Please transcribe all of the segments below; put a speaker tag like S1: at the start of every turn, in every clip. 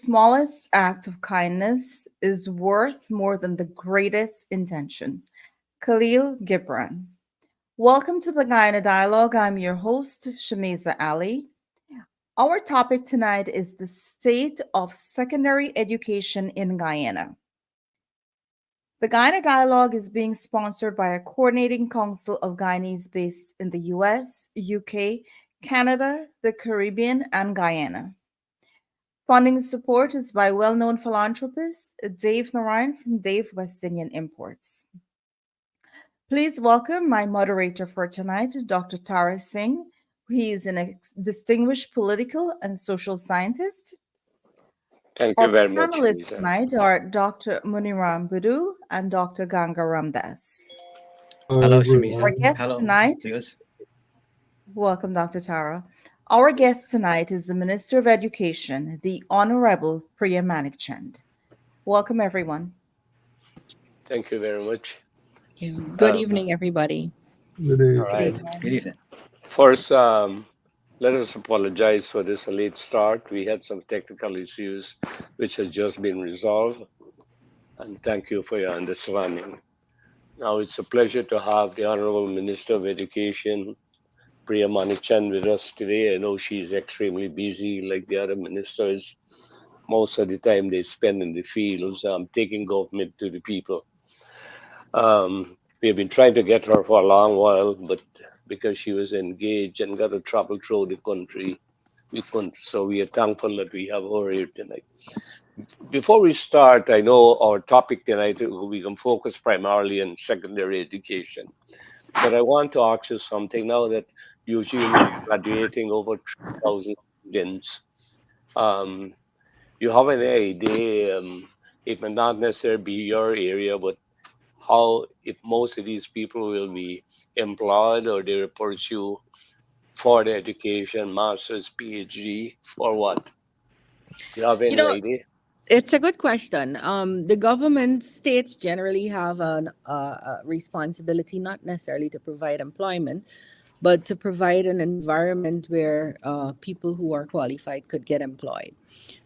S1: smallest act of kindness is worth more than the greatest intention. Khalil Gibran. Welcome to the Guyana Dialogue. I'm your host, Shamiza Ali. Our topic tonight is the state of secondary education in Guyana. The Guyana Dialogue is being sponsored by a coordinating council of Guyanese based in the US, UK, Canada, the Caribbean, and Guyana. Funding support is by well-known philanthropist Dave Narayan from Dave West Indian Imports. Please welcome my moderator for tonight, Dr. Tara Singh. He is a distinguished political and social scientist.
S2: Thank you
S1: Our
S2: very much,
S1: panelists
S2: Lisa.
S1: tonight are Dr. Muniram Budu and Dr. Ganga Ramdas.
S3: Hello,
S1: Our
S3: Shamiza.
S1: guest
S3: Hello,
S1: tonight,
S3: viewers.
S1: welcome, Dr. Tara. Our guest tonight is the Minister of Education, the Honorable Priya Manickchand. Welcome, everyone.
S2: Thank you very much.
S4: Good evening, everybody.
S2: All
S1: Good
S2: right.
S1: evening.
S3: Good evening.
S2: First, let us apologize for this late start. We had some technical issues which has just been resolved. And thank you for your understanding. Now it's a pleasure to have the Honorable Minister of Education, Priya Manickchand, with us today. I know she's extremely busy like the other ministers. Most of the time they spend in the fields taking government to the people. We have been trying to get her for a long while, but because she was engaged and got to travel through the country, we couldn't. So we are thankful that we have her here tonight. Before we start, I know our topic tonight, we can focus primarily on secondary education. But I want to ask you something now that usually graduating over 3,000 students. Um, you have an idea, it may not necessarily be your area, but how if most of these people will be employed or they will pursue further education, master's, PhD, or what? You have
S4: You
S2: any
S4: know,
S2: idea?
S4: it's a good question. The government states generally have a responsibility not necessarily to provide employment, but to provide an environment where people who are qualified could get employed.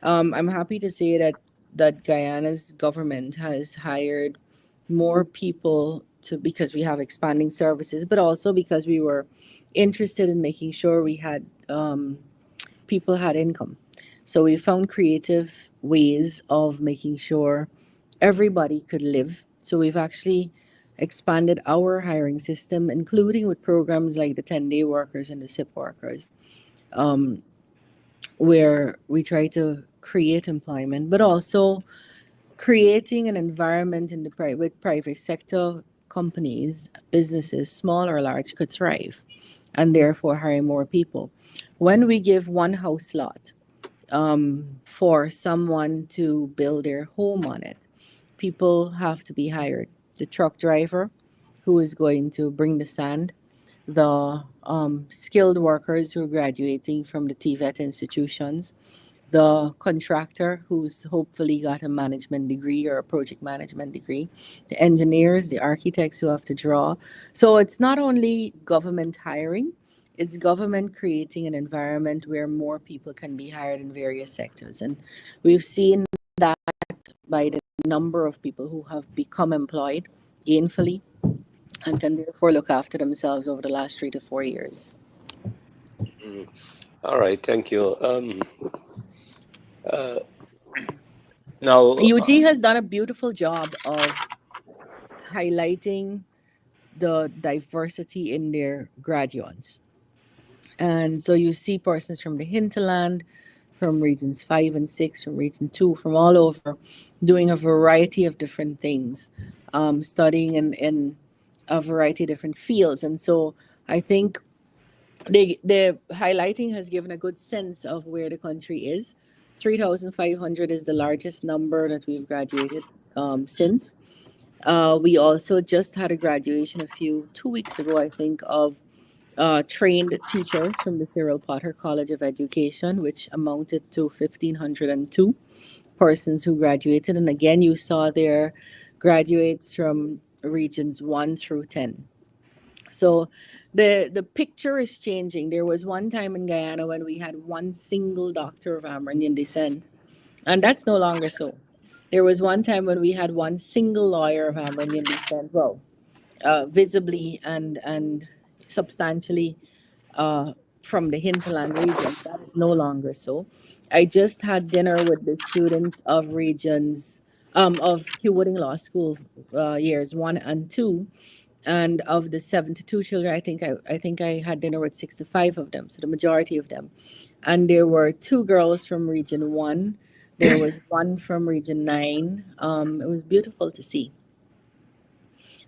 S4: I'm happy to say that Guyana's government has hired more people to because we have expanding services, but also because we were interested in making sure we had people had income. So we found creative ways of making sure everybody could live. So we've actually expanded our hiring system, including with programs like the 10-day workers and the SIP workers, where we try to create employment, but also creating an environment in the private sector companies, businesses, small or large, could thrive and therefore hire more people. When we give one house lot for someone to build their home on it, people have to be hired. The truck driver who is going to bring the sand, the skilled workers who are graduating from the TVET institutions, the contractor who's hopefully got a management degree or a project management degree, the engineers, the architects who have to draw. So it's not only government hiring, it's government creating an environment where more people can be hired in various sectors. And we've seen that by the number of people who have become employed gainfully and can therefore look after themselves over the last 3 to 4 years.
S2: Mm. All right, thank you. Uh, now,
S4: UG has done a beautiful job of highlighting the diversity in their graduates. And so you see persons from the hinterland, from regions 5 and 6, from region 2, from all over, doing a variety of different things, studying in a variety of different fields. And so I think the highlighting has given a good sense of where the country is. 3,500 is the largest number that we've graduated since. We also just had a graduation 2 weeks ago, I think, of trained teachers from the Cyril Potter College of Education, which amounted to 1,502 persons who graduated. And again, you saw there graduates from regions 1 through 10. So the picture is changing. There was one time in Guyana when we had one single doctor of Amerindian descent And that's no longer so. There was one time when we had one single lawyer of Amerindian descent, well, visibly and substantially uh, from the hinterland regions. That is no longer so. I just had dinner with the students of regions of Hugh Wooding Law School years 1 and 2, and of the 72 children, I think I had dinner with 65 of them, so the majority of them. And there were two girls from Region 1. There was one from Region 9. It was beautiful to see.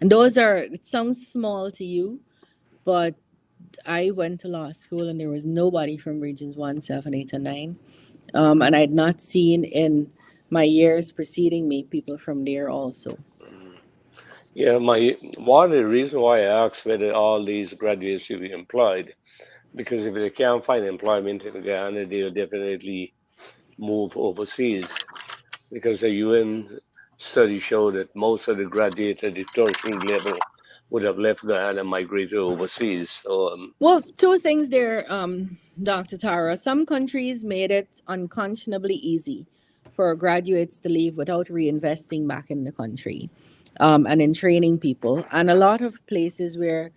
S4: And those are, it sounds small to you, but I went to law school and there was nobody from regions 1, 7, 8, and 9. And I had not seen in my years preceding me people from there also.
S2: Yeah, one of the reason why I asked whether all these graduates should be employed, because if they can't find employment in Guyana, they'll definitely move overseas. Because the UN study showed that most of the graduates at the tertiary level would have left Guyana and migrated overseas. So,
S4: Well, two things there, Dr. Tara. Some countries made it unconscionably easy for graduates to leave without reinvesting back in the country and in training people. And a lot of places where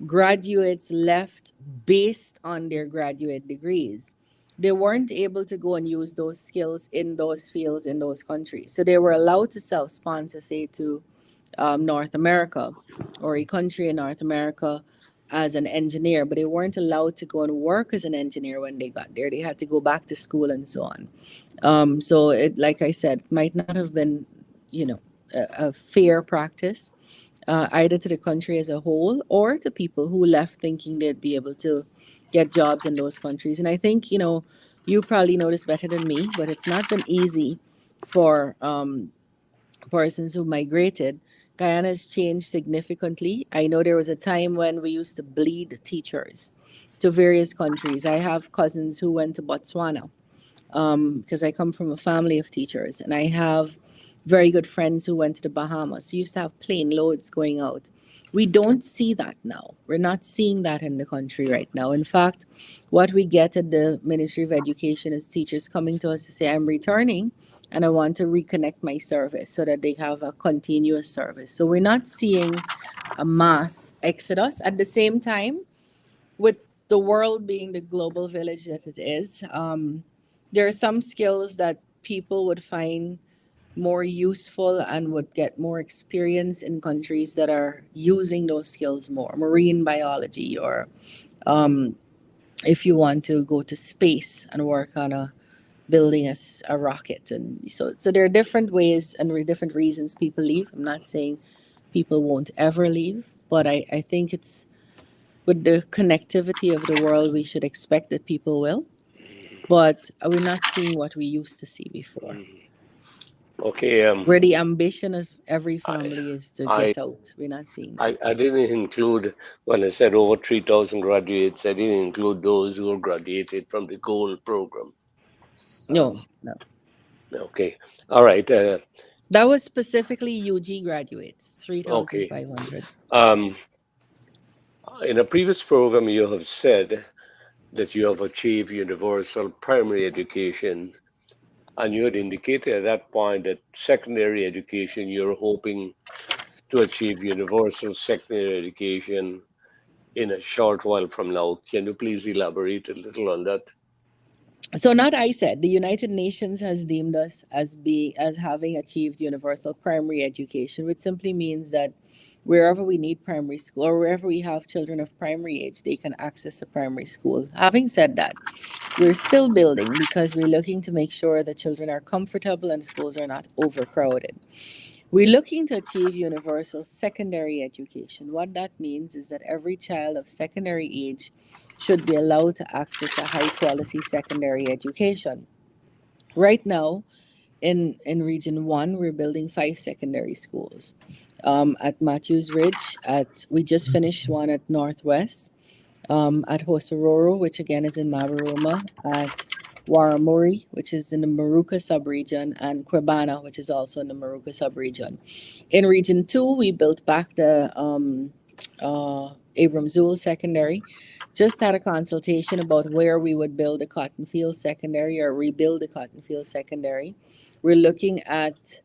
S4: graduates left based on their graduate degrees, they weren't able to go and use those skills in those fields in those countries. So they were allowed to self sponsor, say, to North America or a country in North America as an engineer, but they weren't allowed to go and work as an engineer when they got there. They had to go back to school and so on. So it, like I said, might not have been, a fair practice either to the country as a whole or to people who left thinking they'd be able to get jobs in those countries. And I think, you probably know this better than me, but it's not been easy for persons who migrated. Guyana has changed significantly. I know there was a time when we used to bleed teachers to various countries. I have cousins who went to Botswana because I come from a family of teachers, and I have very good friends who went to the Bahamas. We used to have plane loads going out. We don't see that now. We're not seeing that in the country right now. In fact, what we get at the Ministry of Education is teachers coming to us to say, I'm returning and I want to reconnect my service so that they have a continuous service. So we're not seeing a mass exodus. At the same time, with the world being the global village that it is, there are some skills that people would find more useful and would get more experience in countries that are using those skills more. Marine biology, or if you want to go to space and work on building a rocket. And so there are different ways and different reasons people leave. I'm not saying people won't ever leave, but I think it's with the connectivity of the world, we should expect that people will. But we're not seeing what we used to see before,
S2: okay,
S4: where the ambition of every
S2: I,
S4: family is to
S2: I,
S4: get out. We're not seeing that.
S2: I didn't include, when I said over 3,000 graduates, I didn't include those who graduated from the gold program.
S4: No, no.
S2: Okay, all right,
S4: That was specifically UG graduates,
S2: okay.
S4: 3,500.
S2: Um, in a previous program, you have said that you have achieved universal primary education, and you had indicated at that point that secondary education, you're hoping to achieve universal secondary education in a short while from now. Can you please elaborate a little on that?
S4: So not I said, the United Nations has deemed us as having achieved universal primary education, which simply means that wherever we need primary school or wherever we have children of primary age, they can access a primary school. Having said that, we're still building because we're looking to make sure that children are comfortable and schools are not overcrowded. We're looking to achieve universal secondary education. What that means is that every child of secondary age should be allowed to access a high quality secondary education. Right now, in Region 1, we're building 5 secondary schools. At Matthews Ridge, we just finished one at Northwest, at Hosororo, which again is in Mabaruma, at Waramuri, which is in the Maruka subregion, and Kwebana, which is also in the Maruka subregion. In Region 2, we built back the Abram Zool Secondary just had a consultation about where we would build a cotton field secondary or rebuild a cotton field secondary. We're looking at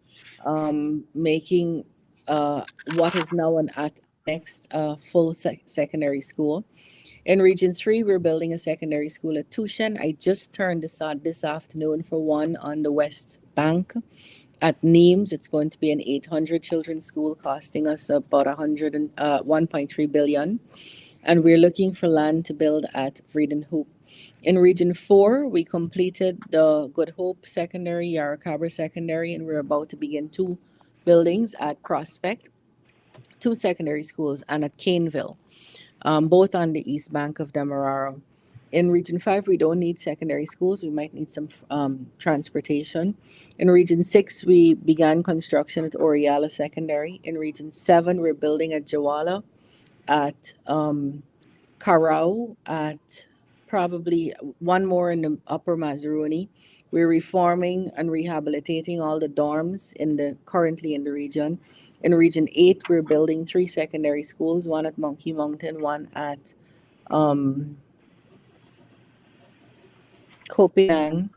S4: making what is now an annex full secondary school. In Region 3, we're building a secondary school at Tushen. I just turned this on this afternoon for one on the West Bank at Neems. It's going to be an 800 children school costing us about 1.3 billion. And we're looking for land to build at Vreden Hoop. In Region 4, we completed the Good Hope Secondary, Yarra Secondary, and we're about to begin two buildings at Prospect, two secondary schools, and at Caneville, both on the east bank of Demerara. In Region 5, we don't need secondary schools. We might need some transportation. In Region 6, we began construction at Oriala Secondary. In Region 7, we're building at Jawala, at Karau, at probably one more in the Upper Mazaruni. We're reforming and rehabilitating all the dorms currently in the region. In Region 8, we're building three secondary schools, one at Monkey Mountain, one at Kopinang,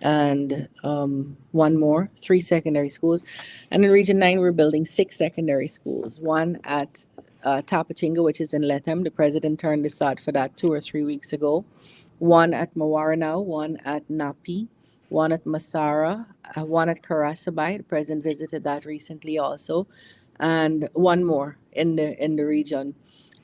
S4: and one more, three secondary schools. And in Region 9, we're building six secondary schools, one at Tapachinga, which is in Lethem. The president turned the sod for that 2 or 3 weeks ago. One at Mawaranao, one at Napi, one at Masara, one at Karasabai. The president visited that recently also, and one more in the region.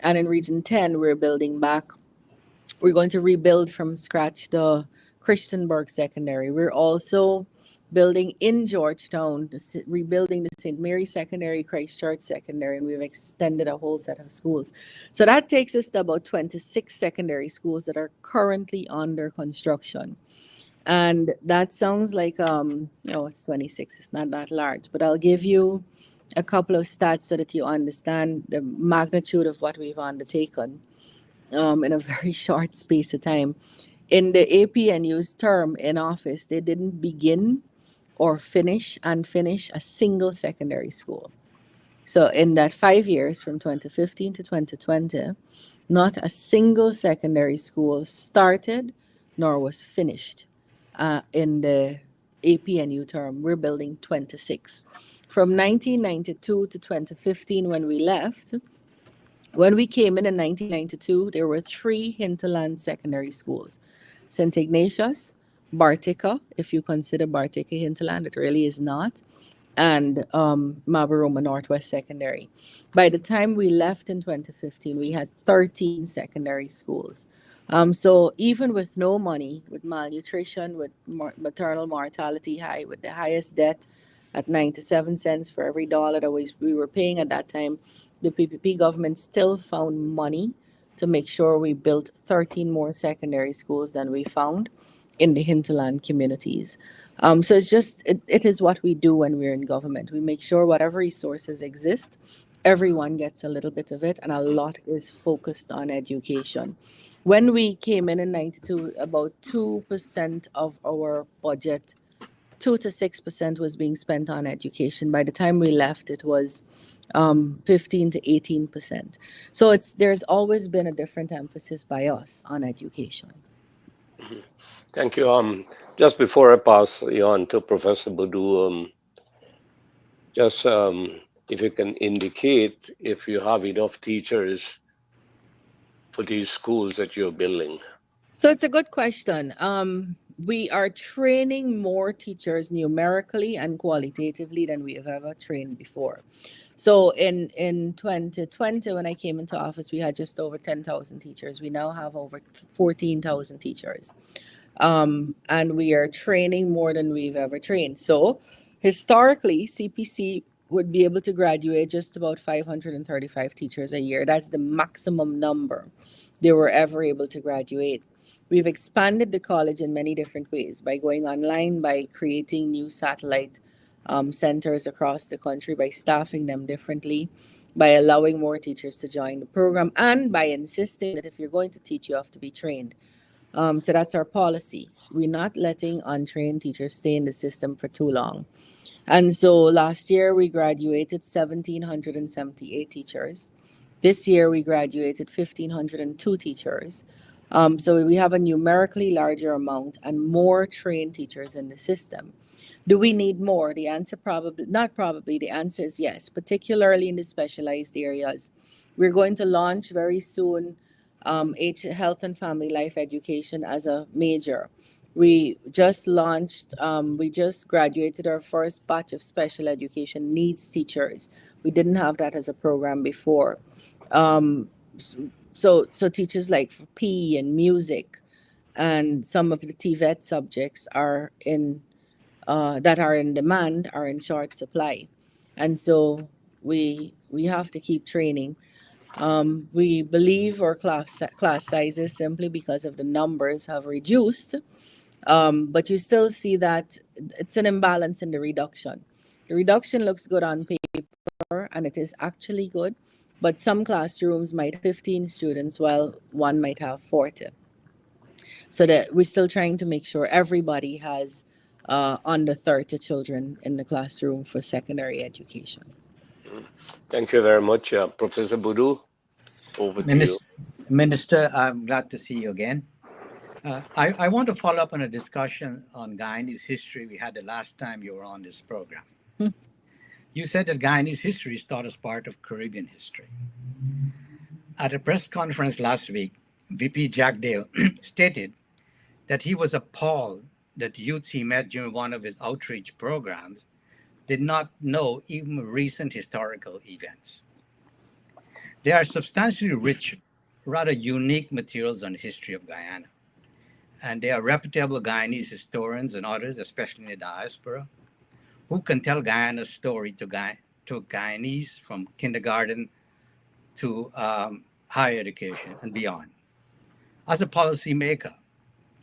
S4: And in Region 10, we're going to rebuild from scratch the Christianberg Secondary. We're also building in Georgetown, rebuilding the St. Mary Secondary, Christchurch Secondary, and we've extended a whole set of schools. So that takes us to about 26 secondary schools that are currently under construction. And that sounds like, it's 26, it's not that large, but I'll give you a couple of stats so that you understand the magnitude of what we've undertaken in a very short space of time. In the APNU's term in office, they didn't begin or finish a single secondary school. So in that 5 years, from 2015 to 2020, not a single secondary school started nor was finished in the APNU term. We're building 26. From 1992 to 2015, when we left, when we came in 1992, there were three hinterland secondary schools: St. Ignatius, Bartica, if you consider Bartica hinterland, it really is not, and Mabaroma Northwest Secondary. By the time we left in 2015, we had 13 secondary schools. So even with no money, with malnutrition, with maternal mortality high, with the highest debt at 97 cents for every dollar that we were paying at that time, the PPP government still found money to make sure we built 13 more secondary schools than we found in the hinterland communities. So it is what we do when we're in government. We make sure whatever resources exist, everyone gets a little bit of it, and a lot is focused on education. When we came in 92, about 2% of our budget, 2 to 6% was being spent on education. By the time we left, it was 15 to 18%. So there's always been a different emphasis by us on education.
S2: Thank you. Just before I pass you on to Professor Boudou, just if you can indicate if you have enough teachers for these schools that you're building.
S4: So it's a good question. We are training more teachers numerically and qualitatively than we have ever trained before. So in 2020, when I came into office, we had just over 10,000 teachers. We now have over 14,000 teachers. And we are training more than we've ever trained. So historically, CPC would be able to graduate just about 535 teachers a year. That's the maximum number they were ever able to graduate. We've expanded the college in many different ways, by going online, by creating new satellite centers across the country, by staffing them differently, by allowing more teachers to join the program, and by insisting that if you're going to teach, you have to be trained. So that's our policy. We're not letting untrained teachers stay in the system for too long. And so last year we graduated 1,778 teachers. This year, we graduated 1,502 teachers. So we have a numerically larger amount and more trained teachers in the system. Do we need more? The answer probably, not probably, the answer is yes, particularly in the specialized areas. We're going to launch very soon health and family life education as a major. We just launched, we just graduated our first batch of special education needs teachers. We didn't have that as a program before. Um, so teachers like for PE and music and some of the TVET subjects are in that are in demand are in short supply, and so we have to keep training. We believe our class sizes simply because of the numbers have reduced, but you still see that it's an imbalance in the reduction. The reduction looks good on paper, and it is actually good, but some classrooms might have 15 students while one might have 40. So that we're still trying to make sure everybody has under 30 children in the classroom for secondary education.
S2: Thank you very much, Professor Boodoo. Over to you.
S3: Minister, I'm glad to see you again. I want to follow up on a discussion on Guyanese history we had the last time you were on this program. You said that Guyanese history is taught as part of Caribbean history. At a press conference last week, VP Jack Dale stated that he was appalled that youths he met during one of his outreach programs did not know even recent historical events. There are substantially rich, rather unique materials on the history of Guyana, and there are reputable Guyanese historians and others, especially in the diaspora, who can tell Guyana's story to Guyanese from kindergarten to higher education and beyond. As a policymaker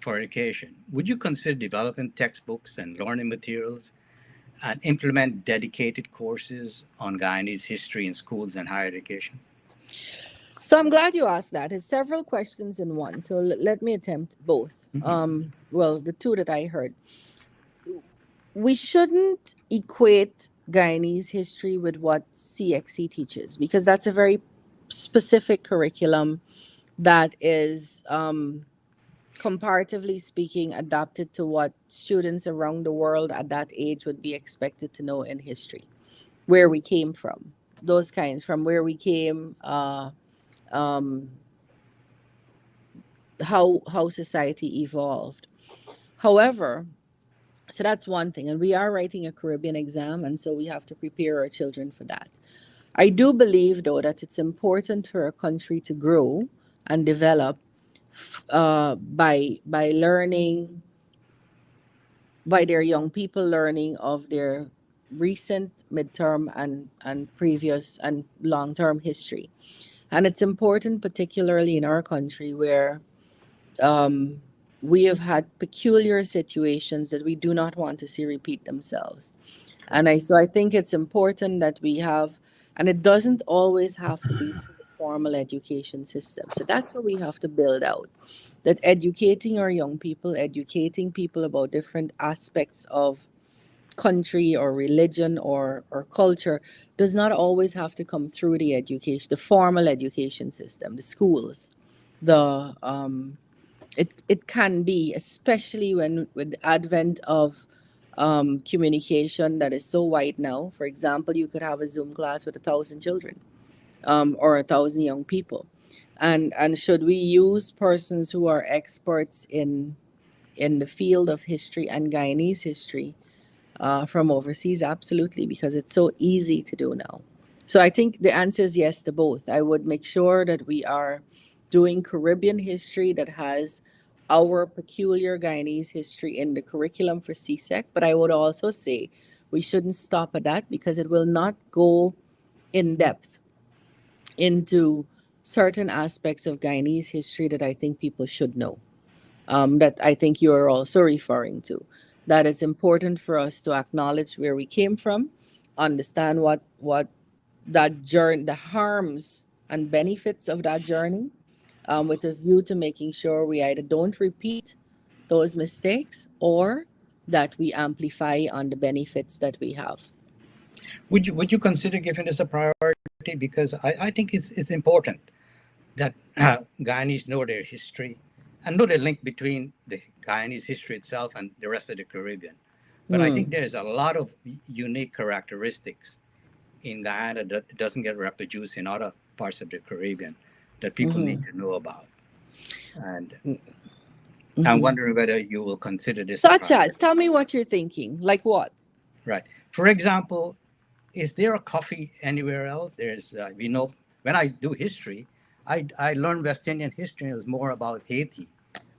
S3: for education, would you consider developing textbooks and learning materials and implement dedicated courses on Guyanese history in schools and higher education?
S4: So I'm glad you asked that. It's several questions in one. So let me attempt both. Well, the two that I heard. We shouldn't equate Guyanese history with what CXC teaches, because that's a very specific curriculum that is, comparatively speaking, adapted to what students around the world at that age would be expected to know in history, where we came from, those kinds, from where we came, how society evolved. However, so that's one thing, and we are writing a Caribbean exam, and so we have to prepare our children for that. I do believe, though, that it's important for a country to grow and develop by learning, by their young people learning of their recent, midterm, and previous and long-term history. And it's important, particularly in our country, where we have had peculiar situations that we do not want to see repeat themselves. And so I think it's important that we have, and it doesn't always have to be through the formal education system. So that's what we have to build out. That educating our young people, educating people about different aspects of country or religion or culture does not always have to come through the education, the formal education system, the schools. It can be, especially when with the advent of communication that is so wide now. For example, you could have a Zoom class with 1,000 children, or 1,000 young people, and should we use persons who are experts in the field of history and Guyanese history from overseas? Absolutely, because it's so easy to do now. So I think the answer is yes to both. I would make sure that we are doing Caribbean history that has our peculiar Guyanese history in the curriculum for CSEC, but I would also say we shouldn't stop at that, because it will not go in depth into certain aspects of Guyanese history that I think people should know, that I think you are also referring to. That it's important for us to acknowledge where we came from, understand what that journey, the harms and benefits of that journey, with a view to making sure we either don't repeat those mistakes or that we amplify on the benefits that we have.
S3: Would you consider giving this a priority because I think it's important that Guyanese know their history and know the link between the Guyanese history itself and the rest of the Caribbean. But I think there's a lot of unique characteristics in Guyana that doesn't get reproduced in other parts of the Caribbean that people need to know about. And I'm wondering whether you will consider this a
S4: Such
S3: priority.
S4: as, tell me what you're thinking. Like what?
S3: Right. For example, is there a coffee anywhere else? There's, we know, when I do history, I learned West Indian history. It was more about Haiti,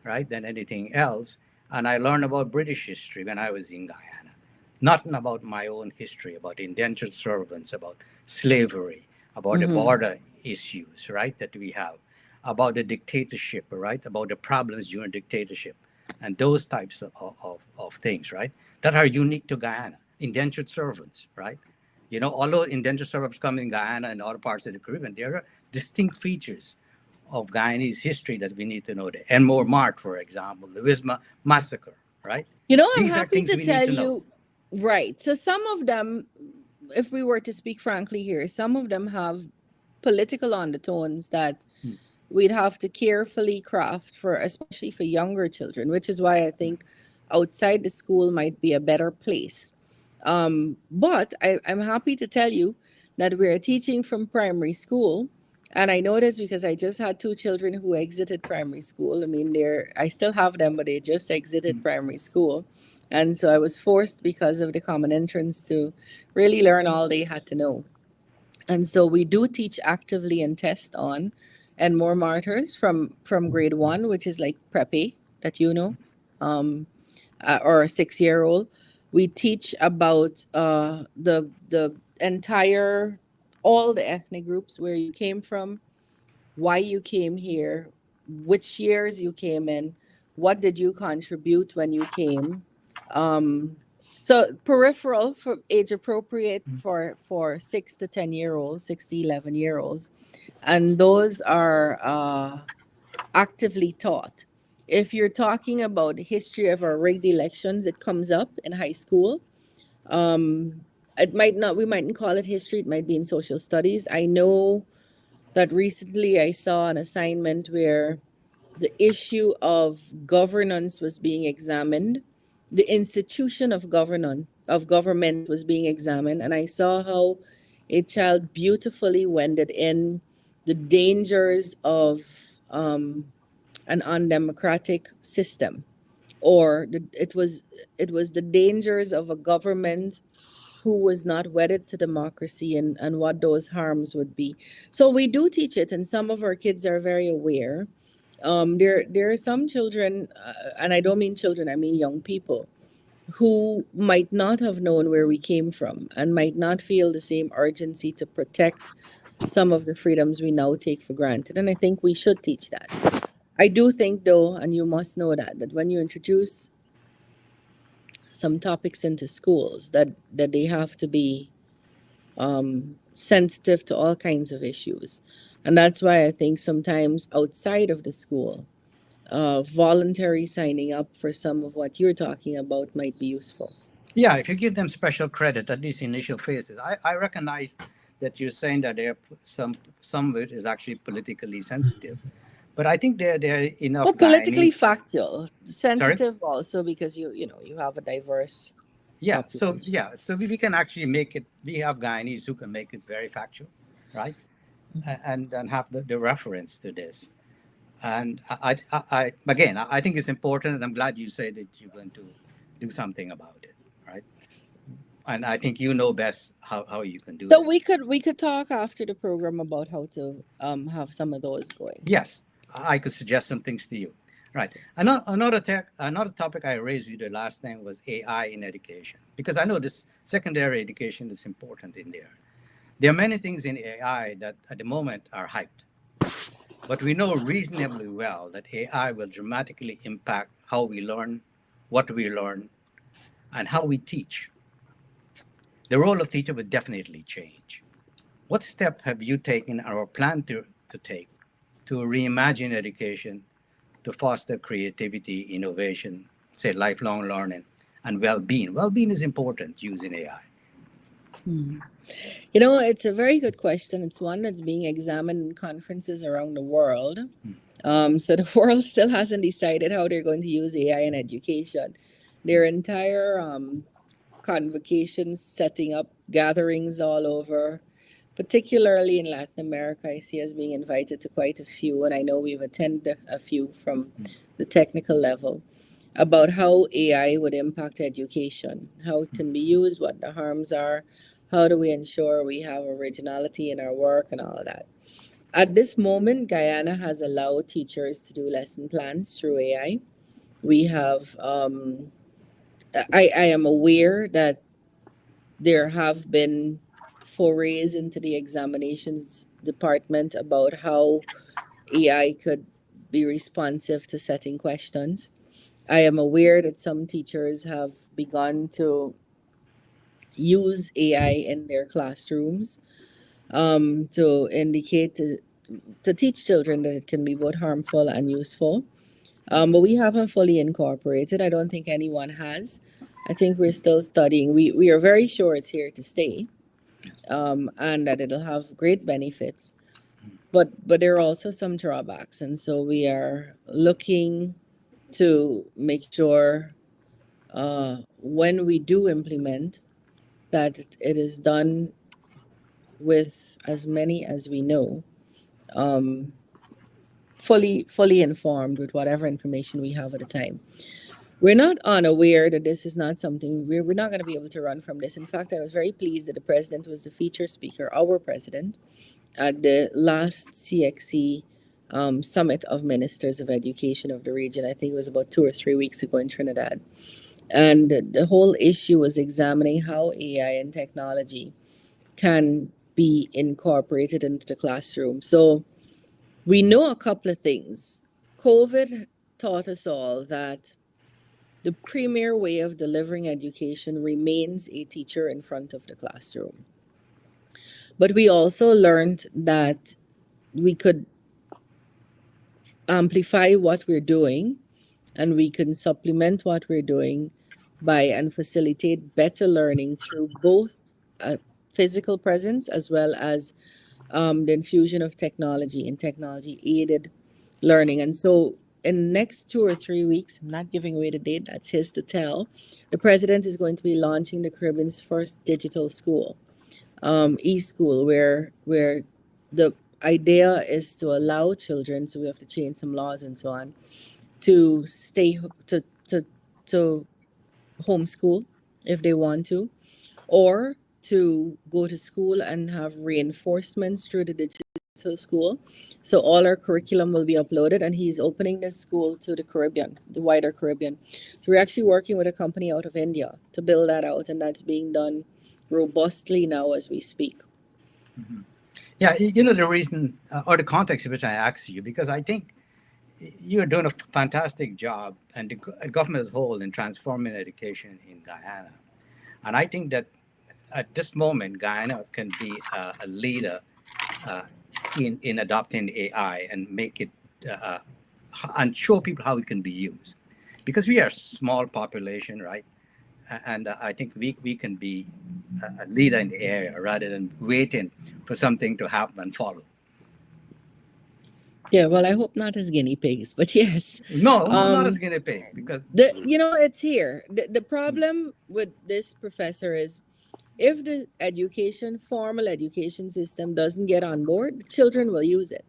S3: right, than anything else. And I learned about British history when I was in Guyana. Nothing about my own history, about indentured servants, about slavery, about the border issues, right, that we have, about the dictatorship, right, about the problems during dictatorship, and those types of things, right, that are unique to Guyana. Indentured servants, right? You know, although indentured servants come in Guyana and other parts of the Caribbean, there are distinct features of Guyanese history that we need to know. The Enmore Mart, for example, the Wisma Massacre, right?
S4: You know, I'm
S3: These are
S4: happy
S3: things
S4: to
S3: we need
S4: tell
S3: to know.
S4: you, right. So some of them, if we were to speak frankly here, some of them have political undertones that we'd have to carefully craft for, especially for younger children, which is why I think outside the school might be a better place. But I'm happy to tell you that we're teaching from primary school. And I know this because I just had two children who exited primary school. I mean, I still have them, but they just exited primary school. And so I was forced because of the common entrance to really learn all they had to know. And so we do teach actively and test on and more martyrs from grade 1, which is like preppy that you know, or a 6-year-old. We teach about the entire, all the ethnic groups, where you came from, why you came here, which years you came in, what did you contribute when you came. So peripheral, for age appropriate for 6 to 10-year-olds, 6 to 11-year-olds, and those are actively taught. If you're talking about the history of our rigged elections, it comes up in high school. It might not, we mightn't call it history, it might be in social studies. I know that recently I saw an assignment where the issue of governance was being examined. The institution of government was being examined, and I saw how a child beautifully wended in the dangers of an undemocratic system, or it was the dangers of a government who was not wedded to democracy, and what those harms would be. So we do teach it, and some of our kids are very aware. There are some children, and I don't mean children, I mean young people, who might not have known where we came from and might not feel the same urgency to protect some of the freedoms we now take for granted. And I think we should teach that. I do think, though, and you must know that when you introduce some topics into schools, that they have to be sensitive to all kinds of issues. And that's why I think sometimes outside of the school, voluntary signing up for some of what you're talking about might be useful.
S3: Yeah, if you give them special credit, at least initial phases. I recognize that you're saying that there some of it is actually politically sensitive. But I think there are enough
S4: Well, politically
S3: Guyanese.
S4: factual,
S3: Sorry?
S4: sensitive also because you have a diverse
S3: Yeah,
S4: population.
S3: so we can actually make it. We have Guyanese who can make it very factual, right? And have the reference to this. And I think it's important, and I'm glad you said that you're going to do something about it, right? And I think you know best how you can do
S4: So
S3: this.
S4: we could talk after the program about how to have some of those going.
S3: Yes, I could suggest some things to you. Right. Another topic I raised with you the last time was AI in education, because I know this secondary education is important in there. There are many things in AI that at the moment are hyped, but we know reasonably well that AI will dramatically impact how we learn, what we learn, and how we teach. The role of teacher will definitely change. What step have you taken or plan to take to reimagine education to foster creativity, innovation, say lifelong learning, and well-being? Well-being is important using AI.
S4: It's a very good question. It's one that's being examined in conferences around the world. So the world still hasn't decided how they're going to use AI in education. Their entire convocations, setting up gatherings all over, particularly in Latin America, I see us being invited to quite a few, and I know we've attended a few from the technical level about how AI would impact education, how it can be used, what the harms are, how do we ensure we have originality in our work, and all of that. At this moment, Guyana has allowed teachers to do lesson plans through AI. We have, I am aware that there have been forays into the examinations department about how AI could be responsive to setting questions. I am aware that some teachers have begun to use AI in their classrooms to indicate to teach children that it can be both harmful and useful. But we haven't fully incorporated. I don't think anyone has. I think we're still studying. We are very sure it's here to stay, and that it'll have great benefits. But there are also some drawbacks, and so we are looking to make sure when we do implement that it is done with as many as we know, um, fully informed with whatever information we have at the time. We're not unaware that this is not something we're not going to be able to run from this. In fact, I was very pleased that the president was the feature speaker, our president, at the last CXC Summit of Ministers of Education of the region. I think it was about 2 or 3 weeks ago in Trinidad. And the whole issue was examining how AI and technology can be incorporated into the classroom. So we know a couple of things. COVID taught us all that the premier way of delivering education remains a teacher in front of the classroom. But we also learned that we could amplify what we're doing and we can supplement what we're doing by and facilitate better learning through both physical presence as well as the infusion of technology and technology aided learning. And so in the next 2 or 3 weeks, I'm not giving away the date, that's his to tell, the president is going to be launching the Caribbean's first digital school, e-school, where the idea is to allow children, so we have to change some laws and so on, to stay to homeschool if they want to, or to go to school and have reinforcements through the digital school. So all our curriculum will be uploaded, and he's opening this school to the Caribbean, the wider Caribbean. So we're actually working with a company out of India to build that out, and that's being done robustly now as we speak.
S3: Mm-hmm. Yeah, the reason or the context in which I asked you, because I think you're doing a fantastic job, and the government as a whole, in transforming education in Guyana. And I think that at this moment, Guyana can be a leader in adopting AI and make it and show people how it can be used, because we are a small population, right? And I think we can be a leader in the area rather than waiting for something to happen and follow.
S4: Yeah, well, I hope not as guinea pigs, but yes.
S3: No, not as guinea pig, because
S4: it's here. The problem with this, professor, is if the formal education system doesn't get on board, the children will use it.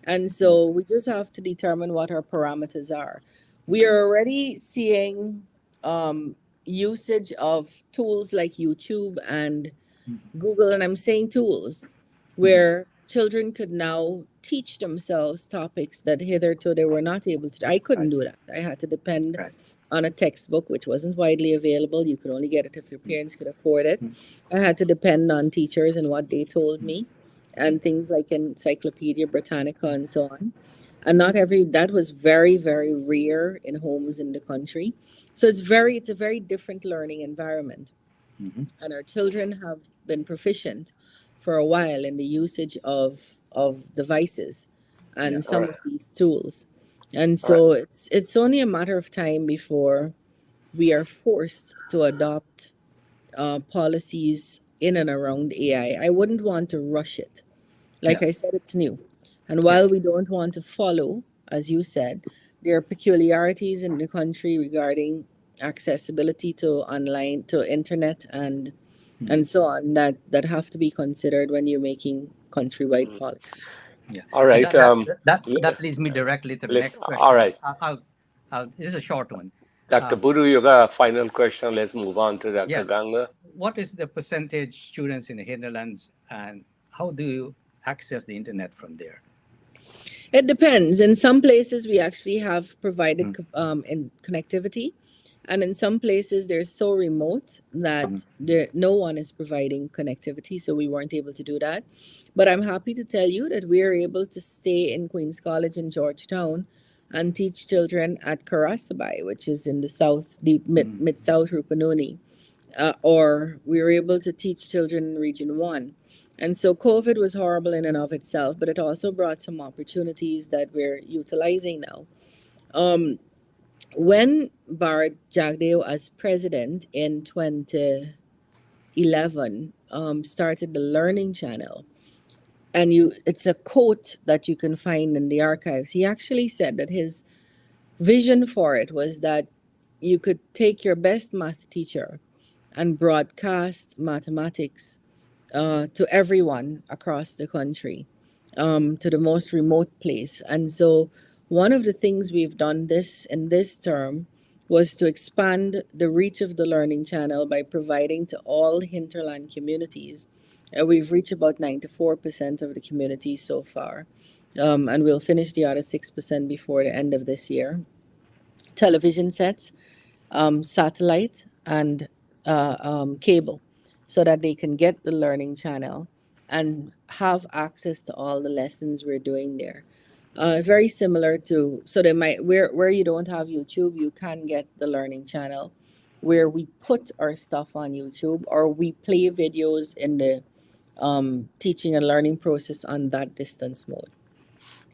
S4: And so we just have to determine what our parameters are. We are already seeing usage of tools like YouTube and Google, and I'm saying tools, where children could now teach themselves topics that hitherto they were not able to. I couldn't do that. I had to depend on a textbook, which wasn't widely available. You could only get it if your parents could afford it. I had to depend on teachers and what they told me, and things like Encyclopedia Britannica and so on. And that was very, very rare in homes in the country. So it's a very different learning environment. Mm-hmm. And our children have been proficient for a while in the usage of devices and some of these tools. And so it's only a matter of time before we are forced to adopt policies in and around AI. I wouldn't want to rush it. Like
S3: Yeah.
S4: I said, it's new. And while
S3: Yes.
S4: we don't want to follow, as you said, there are peculiarities in the country regarding accessibility to online, to internet, and so on that have to be considered when you're making countrywide policy.
S3: Yeah.
S2: All
S3: And
S2: right.
S3: that leads me directly to the
S2: Let's.
S3: next
S2: All
S3: question.
S2: right,
S3: This is a short one.
S2: Dr.
S3: Uh,
S2: Buru, you got a final question. Let's move on to Dr.
S3: yes.
S2: Ganga.
S3: What is the percentage students in the hinterlands, and how do you access the internet from there?
S4: It depends. In some places, we actually have provided
S3: Mm.
S4: in connectivity, and in some places, they're so remote
S3: Mhm.
S4: that no one is providing connectivity, so we weren't able to do that. But I'm happy to tell you that we are able to stay in Queens College in Georgetown and teach children at Karasabai, which is in the south, the
S3: Mm.
S4: mid south Rupununi, or we were able to teach children in Region 1. And so COVID was horrible in and of itself, but it also brought some opportunities that we're utilizing now. Um, when Bharat Jagdeo as president in 2011 started the Learning Channel, and it's a quote that you can find in the archives. He actually said that his vision for it was that you could take your best math teacher and broadcast mathematics to everyone across the country, to the most remote place. And so, one of the things we've done this in this term was to expand the reach of the Learning Channel by providing to all hinterland communities. We've reached about 94% of the communities so far, and we'll finish the other 6% before the end of this year. Television sets, satellite, and cable, so that they can get the Learning Channel and have access to all the lessons we're doing there. Very similar to, so they might, where you don't have YouTube, you can get the Learning Channel, where we put our stuff on YouTube, or we play videos in the teaching and learning process on that distance mode.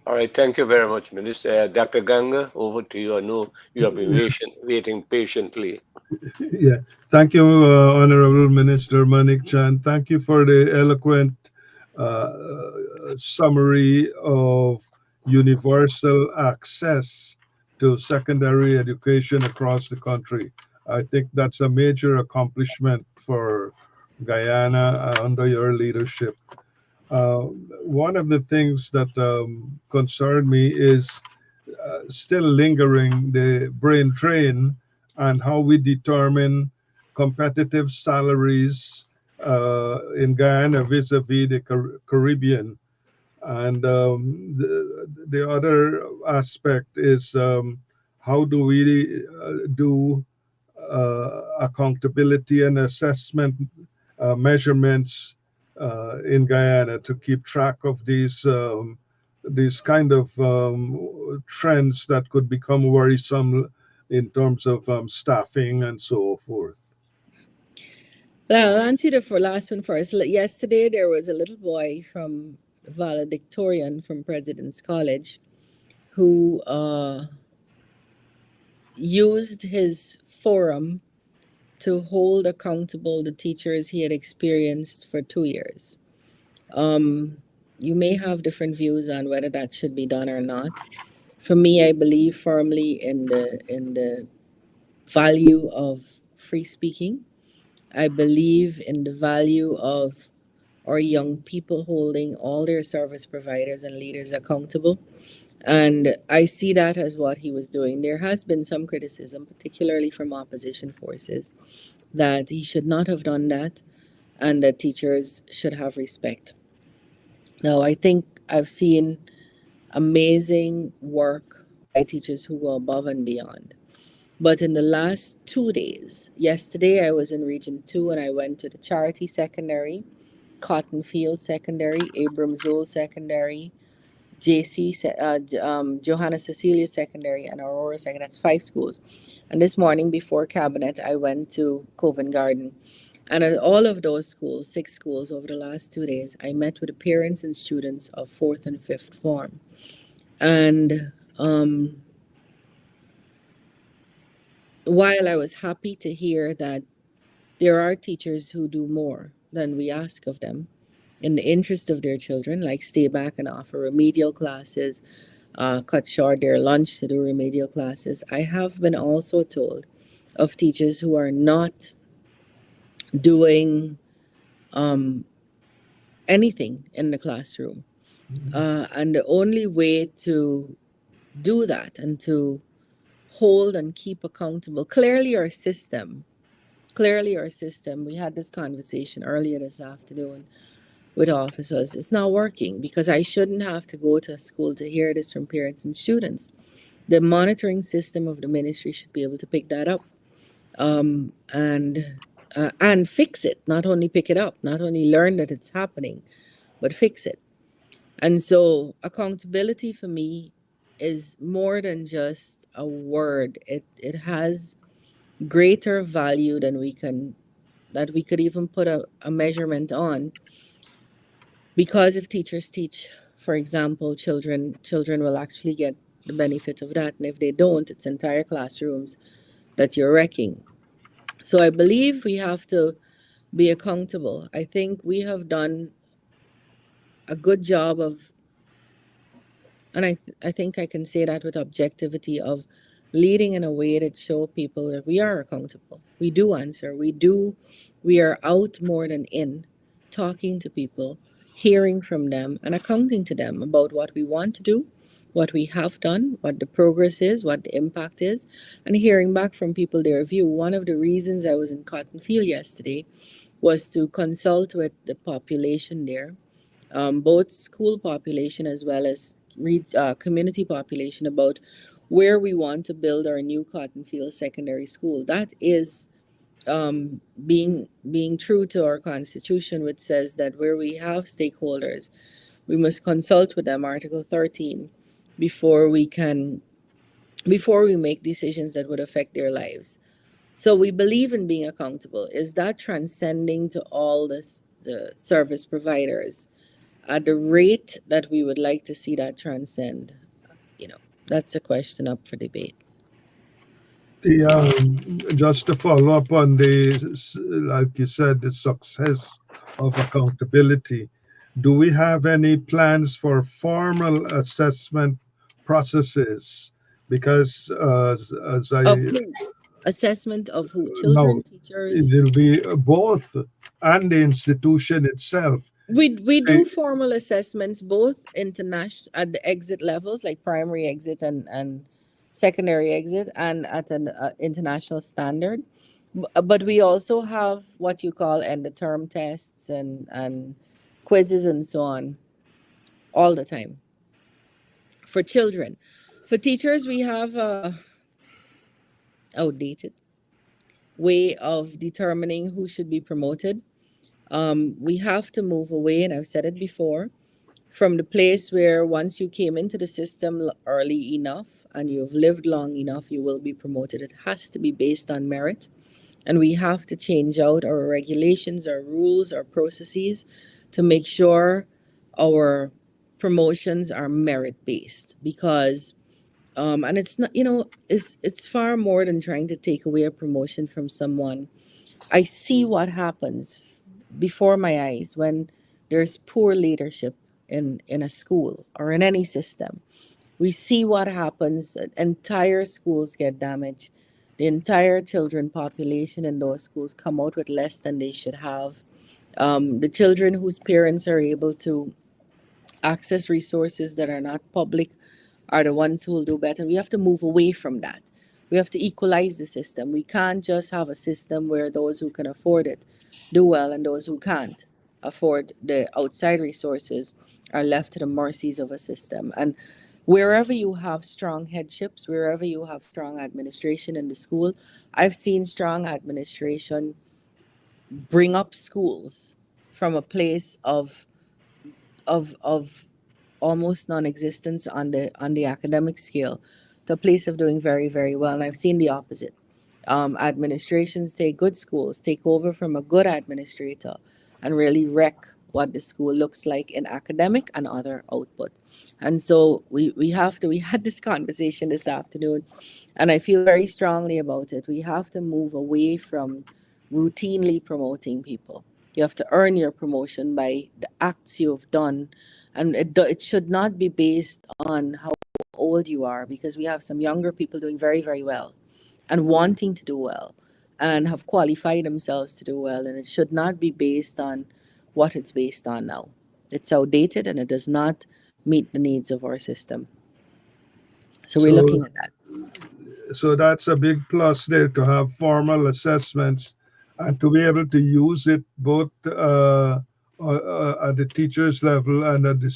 S2: All right. Thank you very much, Minister. Dr. Ganga, over to you. I know you have been waiting patiently.
S5: Yeah. Thank you, Honorable Minister Manickchand. Thank you for the eloquent summary of universal access to secondary education across the country. I think that's a major accomplishment for Guyana under your leadership. Uh, One of the things that concerned me is still lingering the brain drain and how we determine competitive salaries in Guyana vis-a-vis the Caribbean. And the other aspect is how do we do accountability and assessment measurements in Guyana to keep track of these kind of trends that could become worrisome in terms of staffing and so forth.
S4: Well, I'll answer the for last one first. Yesterday, there was a little boy from valedictorian from President's College who used his forum to hold accountable the teachers he had experienced for 2 years. You may have different views on whether that should be done or not. For me, I believe firmly in the value of free speaking. I believe in the value of our young people holding all their service providers and leaders accountable. And I see that as what he was doing. There has been some criticism, particularly from opposition forces, that he should not have done that and that teachers should have respect. Now, I think I've seen amazing work by teachers who go above and beyond. But in the last 2 days, yesterday I was in Region 2 and I went to the Charity Secondary, Cottonfield Secondary, Abram Zoll Secondary, Johanna Cecilia Secondary, and Aurora Secondary. That's 5 schools. And this morning before Cabinet, I went to Covent Garden. And at all of those schools, 6 schools over the last 2 days, I met with the parents and students of fourth and fifth form. And while I was happy to hear that there are teachers who do more than we ask of them in the interest of their children, like stay back and offer remedial classes, cut short their lunch to do remedial classes. I have been also told of teachers who are not doing um, anything in the classroom. And the only way to do that and to hold and keep accountable, clearly our system, we had this conversation earlier this afternoon with officers, it's not working because I shouldn't have to go to a school to hear this from parents and students. The monitoring system of the ministry should be able to pick that up, and fix it, not only pick it up, not only learn that it's happening, but fix it. And so accountability for me is more than just a word. It has greater value than we could even put a measurement on. Because if teachers teach, for example, children will actually get the benefit of that. And if they don't, it's entire classrooms that you're wrecking. So I believe we have to be accountable. I think we have done a good job of, and I think I can say that with objectivity, of leading in a way that show people that we are accountable. We do answer. We are out more than in, talking to people, hearing from them, and accounting to them about what we want to do, what we have done, what the progress is, what the impact is, and hearing back from people their view. One of the reasons I was in Cotton Field yesterday was to consult with the population there, both school population as well as community population, about where we want to build our new Cotton Field Secondary School. That is being true to our constitution, which says that where we have stakeholders, we must consult with them, Article 13, before we make decisions that would affect their lives. So we believe in being accountable. Is that transcending to all the service providers at the rate that we would like to see that transcend? That's a question up for debate.
S5: Just to follow up on like you said, the success of accountability, do we have any plans for formal assessment processes? Because as I
S4: Of who? Assessment of who?
S5: know,
S4: Children, teachers?
S5: it will be both, and the institution itself.
S4: We
S5: Say,
S4: do formal assessments both international at the exit levels, like primary exit and secondary exit, and at an international standard. But we also have what you call end of term tests and quizzes and so on all the time for children. For teachers, we have a outdated way of determining who should be promoted. We have to move away, and I've said it before, from the place where once you came into the system early enough and you've lived long enough, you will be promoted. It has to be based on merit. And we have to change out our regulations, our rules, our processes to make sure our promotions are merit based. Because and it's not, it's far more than trying to take away a promotion from someone. I see what happens before my eyes when there's poor leadership in a school or in any system. We see what happens. Entire schools get damaged. The entire children population in those schools come out with less than they should have. The children whose parents are able to access resources that are not public are the ones who will do better. We have to move away from that. We have to equalize the system. We can't just have a system where those who can afford it do well and those who can't afford the outside resources are left to the mercies of a system. And wherever you have strong headships, wherever you have strong administration in the school, I've seen strong administration bring up schools from a place of almost non-existence on the academic scale to a place of doing very, very well. And I've seen the opposite. Administrations take good schools, take over from a good administrator, and really wreck what the school looks like in academic and other output. And so we had this conversation this afternoon, and I feel very strongly about it. We have to move away from routinely promoting people. You have to earn your promotion by the acts you've done. And it should not be based on how old you are, because we have some younger people doing very, very well and wanting to do well and have qualified themselves to do well. And it should not be based on what it's based on now. It's outdated and it does not meet the needs of our system. So we're
S5: So
S4: looking at that.
S5: so that's a big plus there, to have formal assessments and to be able to use it both at the teacher's level and at the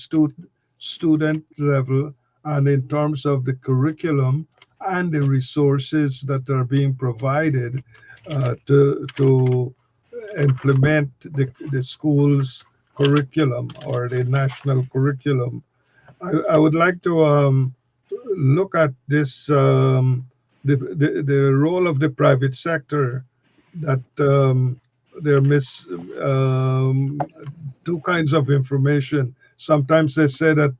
S5: student level, and in terms of the curriculum and the resources that are being provided to implement the school's curriculum or the national curriculum. I would like to look at this the role of the private sector, that there miss two kinds of information. Sometimes they say that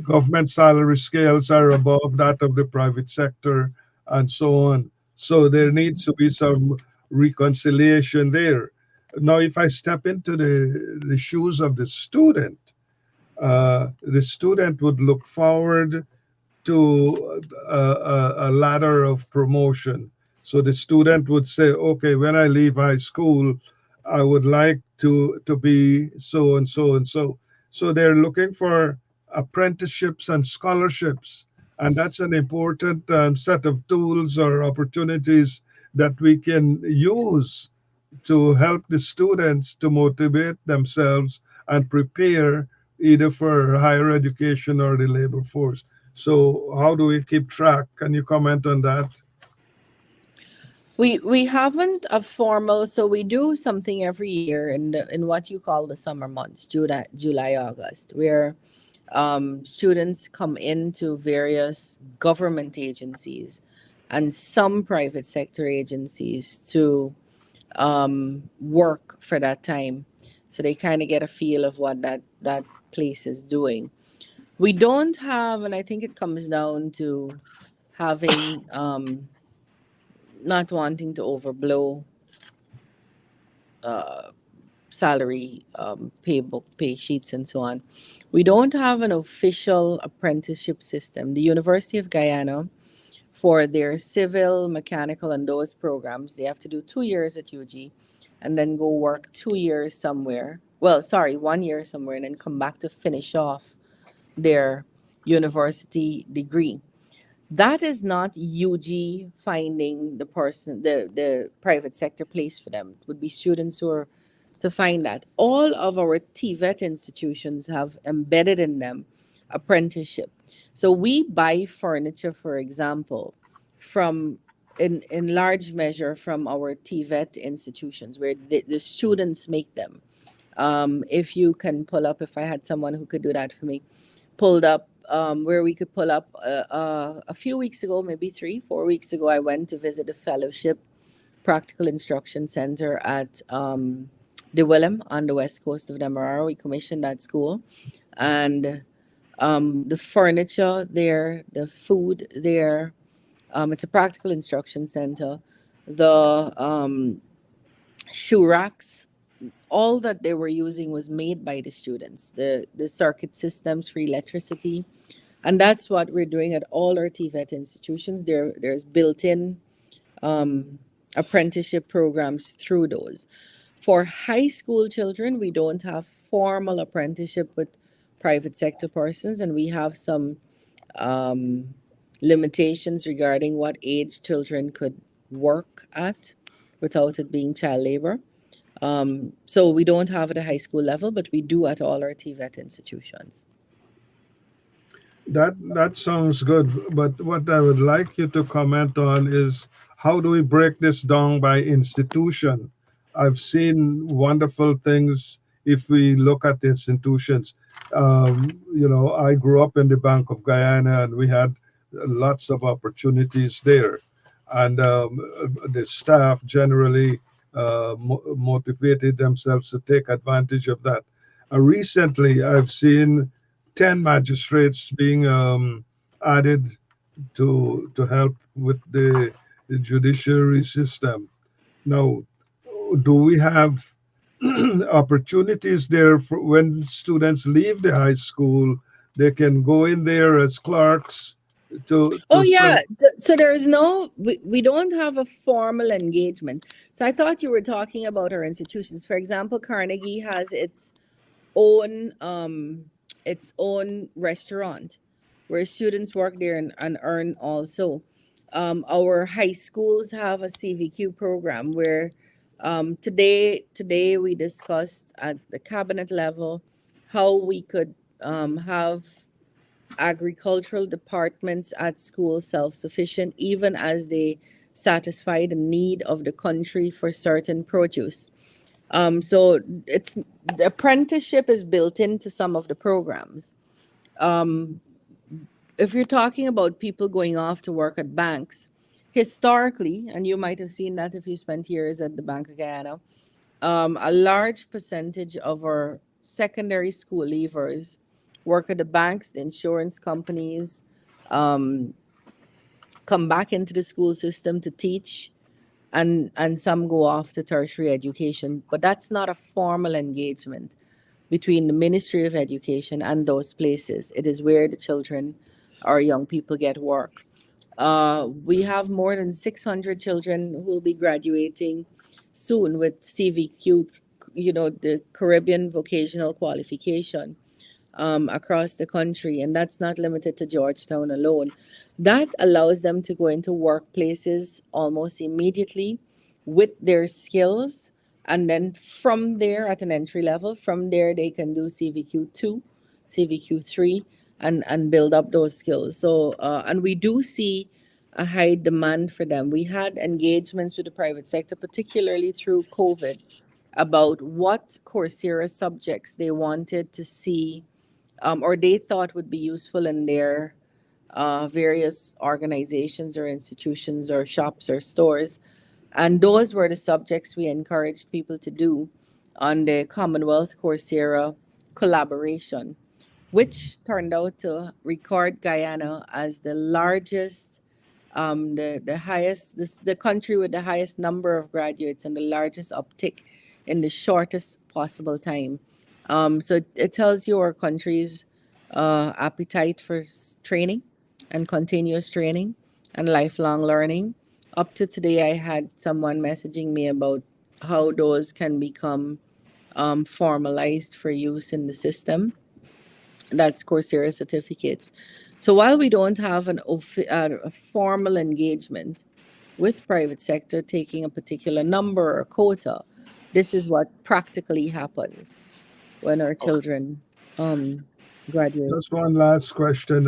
S5: government salary scales are above that of the private sector and so on. So there needs to be some reconciliation there. Now, if I step into the shoes of the student would look forward to a ladder of promotion. So the student would say, okay, when I leave high school, I would like to be so and so and so. So they're looking for apprenticeships and scholarships. And that's an important set of tools or opportunities that we can use to help the students to motivate themselves and prepare either for higher education or the labor force. So how do we keep track? Can you comment on that?
S4: We haven't a formal, so we do something every year in what you call the summer months, July, August, where students come into various government agencies and some private sector agencies to work for that time, so they kind of get a feel of what that place is doing. We don't have, and I think it comes down to having not wanting to overblow uh, salary pay book, pay sheets, and so on. We don't have an official apprenticeship system. The University of Guyana, for their civil, mechanical, and those programs, they have to do 2 years at UG and then go work 2 years somewhere. Well, sorry, 1 year somewhere, and then come back to finish off their university degree. That is not UG finding the person, the private sector place for them. It would be students who are to find that. All of our TVET institutions have embedded in them apprenticeship. So we buy furniture, for example, from in large measure from our TVET institutions where the students make them. If you can pull up, if I had someone who could do that for me, pulled up where we could pull up a few weeks ago, maybe 3, 4 weeks ago, I went to visit a fellowship practical instruction center at the Willem on the west coast of Demerara. We commissioned that school, and the furniture there, the food there. It's a practical instruction center. The shoe racks, all that they were using was made by the students. The circuit systems for electricity, and that's what we're doing at all our TVET institutions. There's built-in apprenticeship programs through those. For high school children, we don't have formal apprenticeship with private sector persons, and we have some limitations regarding what age children could work at without it being child labor. So we don't have at a high school level, but we do at all our TVET institutions.
S5: That sounds good. But what I would like you to comment on is, how do we break this down by institution? I've seen wonderful things if we look at the institutions. I grew up in the Bank of Guyana, and we had lots of opportunities there. And the staff generally motivated themselves to take advantage of that. Recently, I've seen 10 magistrates being added to help with the judiciary system. Now, do we have opportunities there for when students leave the high school. They can go in there as clerks
S4: Oh
S5: to
S4: yeah.
S5: serve.
S4: So there's no we don't have a formal engagement. So I thought you were talking about our institutions. For example, Carnegie has own its own restaurant where students work there and earn also. Our high schools have a CVQ program where today we discussed at the cabinet level how we could have agricultural departments at school self-sufficient even as they satisfy the need of the country for certain produce. So it's the apprenticeship is built into some of the programs. Um, if you're talking about people going off to work at banks, historically, and you might have seen that if you spent years at the Bank of Guyana, a large percentage of our secondary school leavers work at the banks, the insurance companies, um, come back into the school system to teach, and some go off to tertiary education. But that's not a formal engagement between the Ministry of Education and those places. It is where the children or young people get work. We have more than 600 children who will be graduating soon with CVQ, the Caribbean Vocational Qualification, across the country. And that's not limited to Georgetown alone. That allows them to go into workplaces almost immediately with their skills. And then from there, at an entry level, from there, they can do CVQ2, CVQ3, and build up those skills. So, and we do see a high demand for them. We had engagements with the private sector, particularly through COVID, about what Coursera subjects they wanted to see, or they thought would be useful in their various organizations or institutions or shops or stores. And those were the subjects we encouraged people to do on the Commonwealth Coursera collaboration, which turned out to record Guyana as the largest, the highest, the country with the highest number of graduates and the largest uptick in the shortest possible time. So it tells you our country's appetite for training and continuous training and lifelong learning. Up to today, I had someone messaging me about how those can become formalized for use in the system. That's Coursera certificates. So while we don't have a formal engagement with private sector taking a particular number or quota, this is what practically happens when our
S2: Okay.
S4: children graduate.
S5: Just one last question.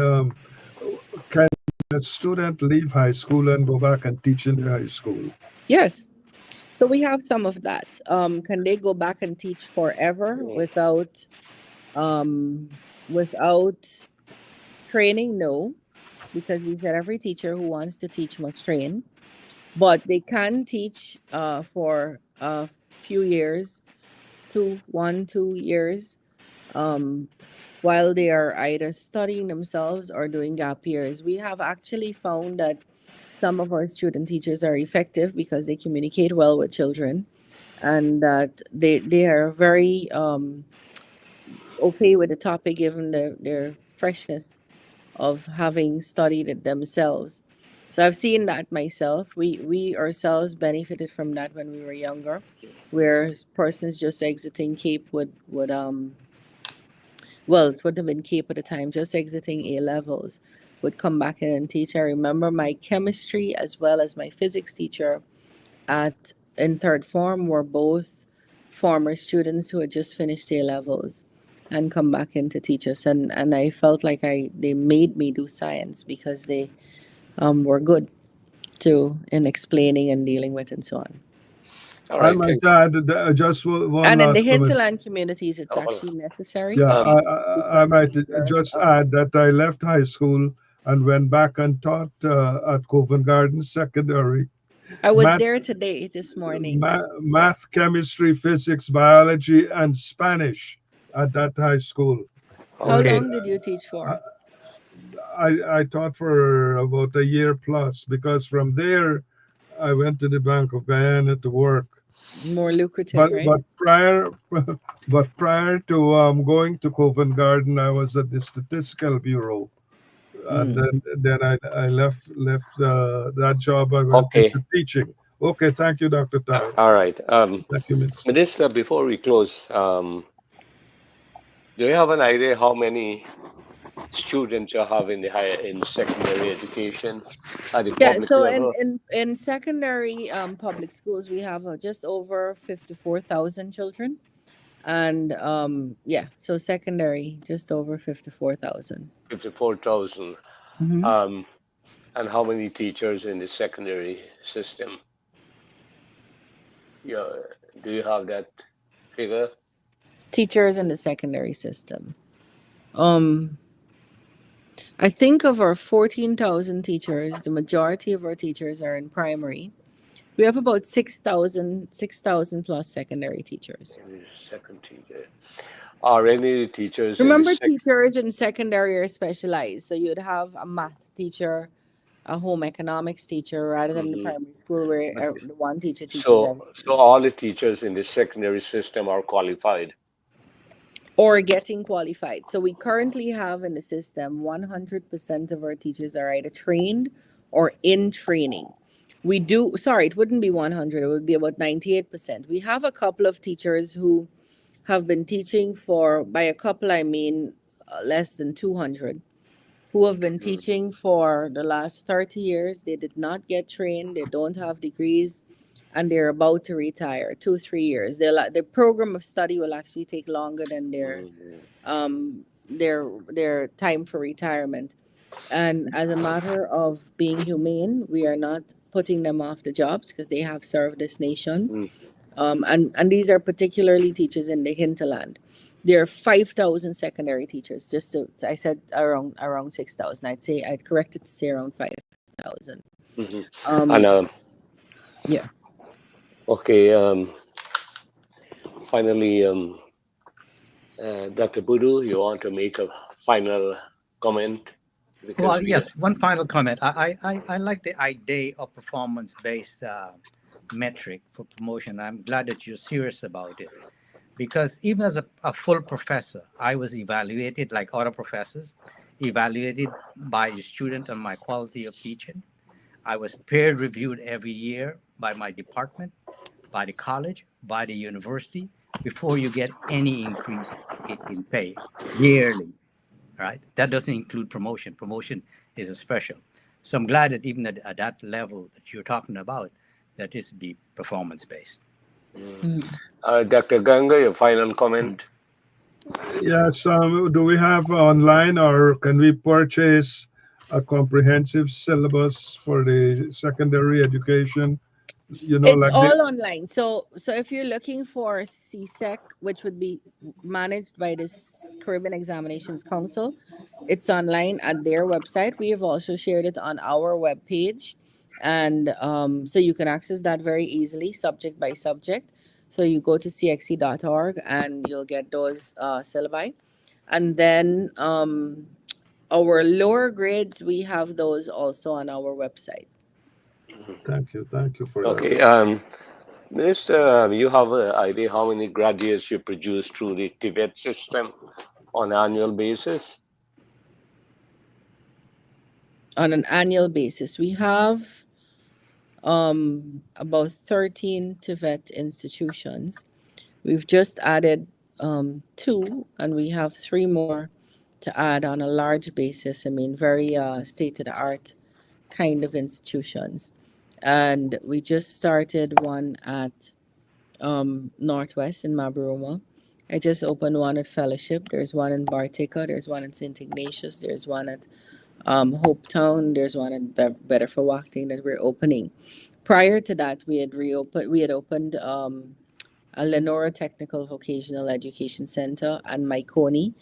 S5: Can a student leave high school and go back and teach in the high school?
S4: Yes. So we have some of that. Can they go back and teach forever without training? No, because we said every teacher who wants to teach must train. But they can teach for a few years, 2 years, um, while they are either studying themselves or doing gap years. We have actually found that some of our student teachers are effective because they communicate well with children and that they are very au fait with the topic given their freshness of having studied it themselves. So I've seen that myself. We ourselves benefited from that when we were younger, where persons just exiting Cape would well, it would have been Cape at the time, just exiting A levels, would come back in and teach. I remember my chemistry as well as my physics teacher at in third form were both former students who had just finished A levels and come back in to teach us. And I felt like they made me do science because they were good to in explaining and dealing with and so on.
S2: All
S5: I
S2: right.
S5: might
S2: Thank you.
S5: add just one
S4: And in the
S5: last comment.
S4: hinterland communities, it's
S2: Oh, hold
S4: actually necessary
S5: Yeah,
S2: on.
S5: I
S4: because of
S5: might
S4: the dearth
S5: just
S4: of.
S5: add that I left high school and went back and taught at Covent Garden Secondary
S4: I was
S5: math,
S4: there today, this morning.
S5: math, chemistry, physics, biology, and Spanish at that high school.
S4: How
S5: And
S2: Okay.
S4: long did you teach for?
S5: I taught for about a year plus because from there I went to the Bank of Guyana to work.
S4: More lucrative, right?
S5: But prior but prior to going to Covent Garden, I was at the Statistical Bureau, and
S4: Mm.
S5: then I left that job. I went
S2: Okay.
S5: into teaching. Okay, thank you, Dr. Tao.
S2: All right.
S5: Thank you, Miss.
S2: This before we close, do you have an idea how many students you have in the higher in secondary education at the
S4: Yeah,
S2: public
S4: so in
S2: level?
S4: in in secondary public schools, we have just over 54,000 children, and yeah, so secondary just over 54,000.
S2: 54,000.
S4: Mm-hmm.
S2: Um, and how many teachers in the secondary system? Yeah, do you have that figure?
S4: Teachers in the secondary system. Um, I think of our 14,000 teachers, the majority of our teachers are in primary. We have about 6,000 plus secondary teachers.
S2: Second teacher. Are any teachers in the
S4: Remember, teachers in secondary are specialized. So you'd have a math teacher, a home economics teacher, rather than the
S2: Mhm.
S4: primary school where
S2: But
S4: the one teacher teaches
S2: so
S4: everything.
S2: all the teachers in the secondary system are qualified.
S4: Or getting qualified. So we currently have in the system 100% of our teachers are either trained or in training. We do, sorry, it wouldn't be 100, it would be about 98%. We have a couple of teachers who have been teaching for, by a couple, I mean less than 200, who have been
S2: Mm.
S4: teaching for the last 30 years. They did not get trained, they don't have degrees, and they're about to retire 2 3 years. The program of study will actually take longer than their time for retirement. And as a matter of being humane, we are not putting them off the jobs because they have served this nation.
S2: Mm.
S4: And these are particularly teachers in the hinterland. There are 5,000 secondary teachers. I said around 6,000. I'd correct it to say around 5,000.
S2: Mhm. And
S4: Um, yeah.
S2: okay, finally, Dr. Budu, you want to make a final comment?
S3: Well,
S2: Because we
S3: yes, one final comment. I like the idea of performance based metric for promotion. I'm glad that you're serious about it because even as a full professor, I was evaluated like other professors, evaluated by a student on my quality of teaching. I was peer reviewed every year by my department, by the college, by the university before you get any increase in pay yearly, right? That doesn't include promotion. Promotion is a special. So I'm glad that even at that level that you're talking about, that is be performance based.
S2: Mm.
S4: Mm.
S2: Dr. Ganga, your final comment?
S5: Yes, do we have online or can we purchase a comprehensive syllabus for the secondary education? You know,
S4: It's
S5: like the
S4: all online. So if you're looking for CSEC, which would be managed by this Caribbean Examinations Council, it's online at their website. We have also shared it on our webpage. And so you can access that very easily, subject by subject. So you go to cxe.org and you'll get those syllabi. And then our lower grades, we have those also on our website.
S5: thank you for that.
S2: Okay, Minister, you have an idea how many graduates you produce through the Tibet system on an annual basis?
S4: On an annual basis. We have about 13 TVET institutions. We've just added two, and we have three more to add on a large basis. I mean, very state of the art kind of institutions. And we just started one at Northwest in Mabaroma. I just opened one at Fellowship. There's one in Bartica. There's one in St. Ignatius. There's one at Hope Town. There's one in Better for Walking that we're opening. Prior to that, we had opened a Lenora Technical Vocational Education Center and Myconi,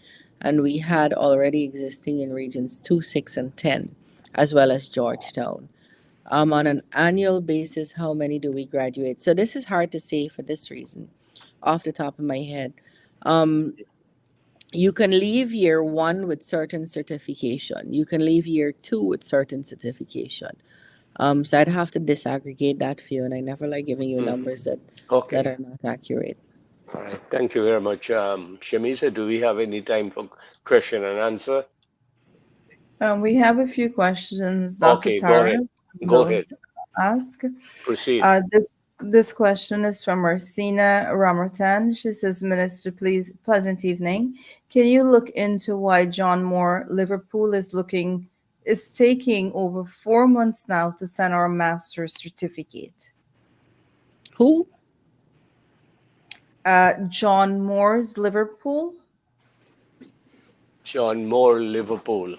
S4: and we had already existing in regions 2, 6, and 10, as well as Georgetown. On an annual basis, how many do we graduate? So this is hard to say for this reason, off the top of my head. Um, you can leave year one with certain certification. You can leave year two with certain certification. So I'd have to disaggregate that for you, and I never like giving you
S2: Mm.
S4: numbers that
S2: Okay.
S4: are not accurate.
S2: All right. Thank you very much. Shamisa, do we have any time for question and answer?
S1: We have a few questions Dr.
S2: Okay, go
S1: Tara
S2: ahead. Go
S1: will
S2: ahead.
S1: ask.
S2: Proceed.
S1: This question is from Marcina Ramertan. She says, Minister, please, pleasant evening. Can you look into why John Moore Liverpool is taking over 4 months now to send our master's certificate?
S4: Who?
S1: John Moore's Liverpool.
S2: John Moore, Liverpool.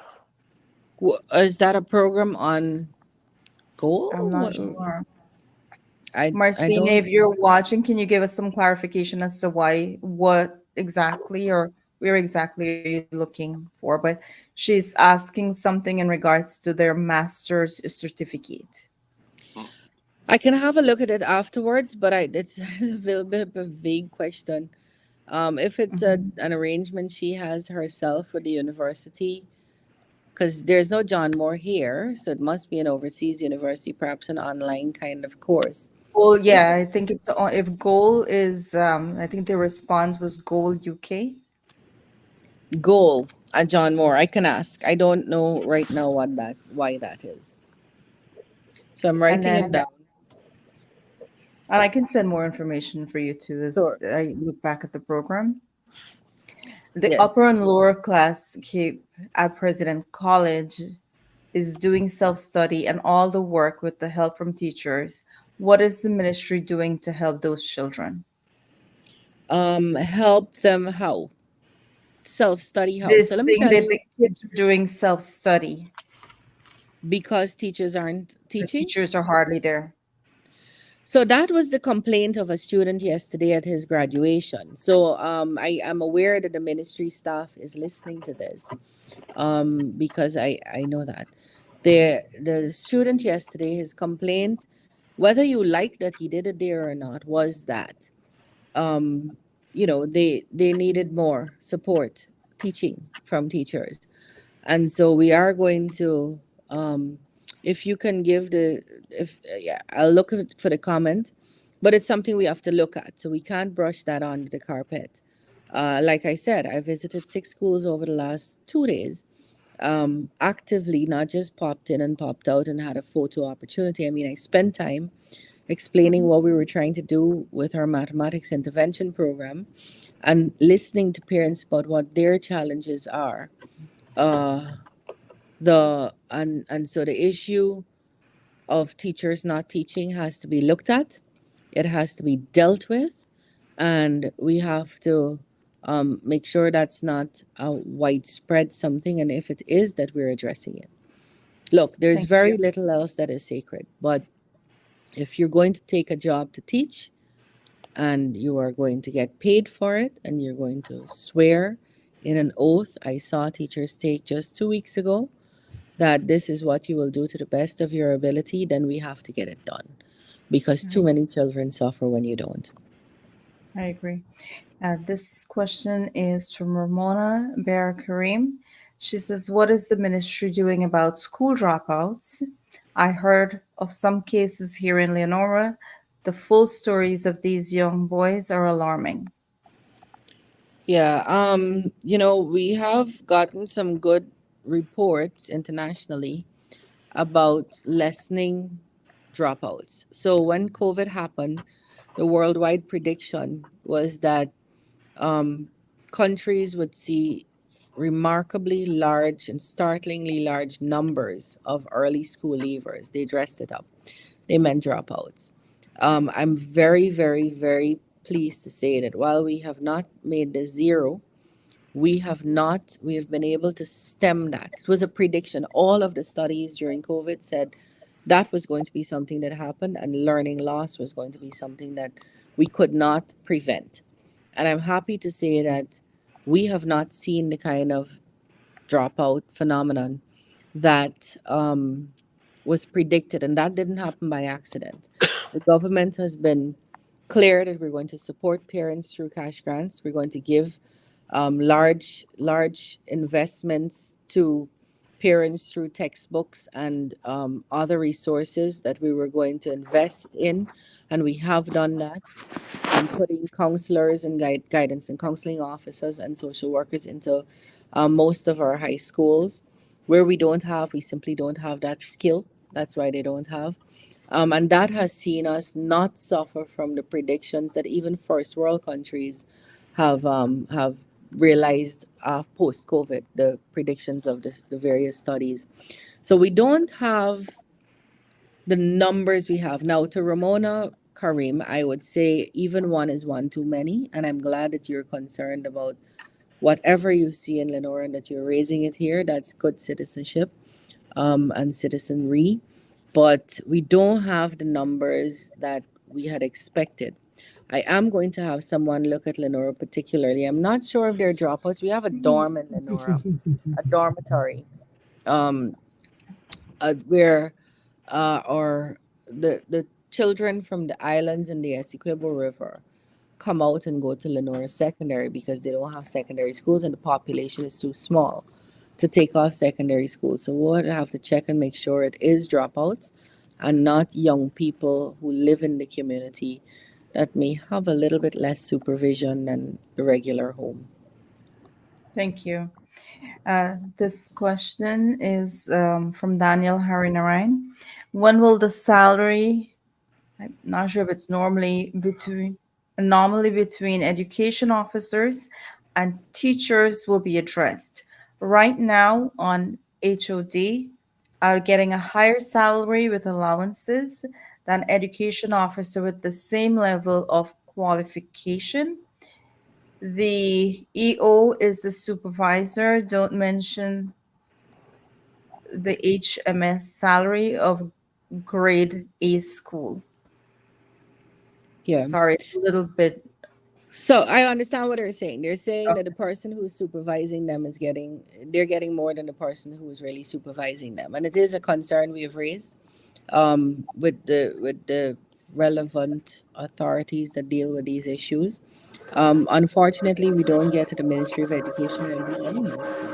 S4: Is that a program on
S1: I'm
S4: goal?
S1: not sure.
S4: I
S1: Marcina,
S4: don't.
S1: if you're watching, can you give us some clarification as to what exactly, or where exactly are you looking for? But she's asking something in regards to their master's certificate.
S2: Mm.
S4: I can have a look at it afterwards, but it's a little bit of a vague question. If it's
S1: Mhm.
S4: an arrangement she has herself with the university, because there's no John Moore here, so it must be an overseas university, perhaps an online kind of course.
S1: Well,
S4: If
S1: yeah, I think if goal is, I think the response was goal UK.
S4: goal at John Moore, I can ask. I don't know right now why that is. So I'm
S1: And
S4: writing
S1: then,
S4: it down.
S1: and I can send more information for you too as
S4: Sure.
S1: I look back at the program. The upper
S4: Yes.
S1: and lower class Cape at President College is doing self study and all the work with the help from teachers. What is the ministry doing to help those children?
S4: Help them how? Self study how?
S1: They're
S4: So let me
S1: saying
S4: tell
S1: that
S4: you,
S1: the kids are doing self study.
S4: because teachers aren't
S1: The
S4: teaching.
S1: teachers are hardly there.
S4: So that was the complaint of a student yesterday at his graduation. So I am aware that the ministry staff is listening to this, because I know that. The student yesterday, his complaint, whether you like that he did it there or not, was that um, they needed more support teaching from teachers. And so we are going to, um, if you can give the, if yeah, I'll look for the comment, but it's something we have to look at, so we can't brush that under the carpet. Like I said, I visited 6 schools over the last 2 days, actively, not just popped in and popped out and had a photo opportunity. I mean, I spent time explaining what we were trying to do with our mathematics intervention program and listening to parents about what their challenges are. Uh, and so the issue of teachers not teaching has to be looked at. It has to be dealt with, and we have to make sure that's not a widespread something. And if it is, that we're addressing it. Look, there's
S1: Thank you.
S4: very little else that is sacred, but if you're going to take a job to teach and you are going to get paid for it and you're going to swear in an oath, I saw teachers take just 2 weeks ago, that this is what you will do to the best of your ability, then we have to get it done, because too
S1: I,
S4: many children suffer when you don't.
S1: I agree. This question is from Ramona Bear Karim. She says, what is the ministry doing about school dropouts? I heard of some cases here in Leonora. The full stories of these young boys are alarming.
S4: Yeah, we have gotten some good reports internationally about lessening dropouts. So when COVID happened, the worldwide prediction was that um, countries would see remarkably large and startlingly large numbers of early school leavers. They dressed it up. They meant dropouts. I'm very, very, very pleased to say that while we have not made the zero, we have been able to stem that. It was a prediction. All of the studies during COVID said that was going to be something that happened, and learning loss was going to be something that we could not prevent. And I'm happy to say that we have not seen the kind of dropout phenomenon that was predicted, and that didn't happen by accident. The government has been clear that we're going to support parents through cash grants. We're going to give large investments to parents through textbooks and other resources that we were going to invest in, and we have done that. Putting counselors and guidance and counseling officers and social workers into most of our high schools. Where we simply don't have that skill. That's why they don't have. And that has seen us not suffer from the predictions that even first world countries have realized post COVID, the predictions of the various studies. So we don't have the numbers we have now. To Ramona Karim, I would say even one is one too many, and I'm glad that you're concerned about whatever you see in Lenore and that you're raising it here. That's good citizenship and citizenry, but we don't have the numbers that we had expected. I am going to have someone look at Lenora particularly. I'm not sure if they're dropouts. We have a dorm in Lenora, a dormitory, um, where or the children from the islands in the Essequibo River come out and go to Lenora Secondary because they don't have secondary schools and the population is too small to take off secondary schools. So we'll have to check and make sure it is dropouts and not young people who live in the community that may have a little bit less supervision than the regular home.
S1: Thank you. This question is from Daniel Harinarayan. When will the salary, I'm not sure if it's normally between education officers and teachers will be addressed? Right now on HOD are getting a higher salary with allowances than education officer with the same level of qualification. The EO is the supervisor. Don't mention the HMS salary of grade A school.
S4: Yeah.
S1: Sorry, it's a little bit.
S4: So I understand what they're saying. They're saying that the person who's supervising them they're getting more than the person who is really supervising them. And it is a concern we have raised with the relevant authorities that deal with these issues. Unfortunately, we don't get to the Ministry of Education or indeed any ministry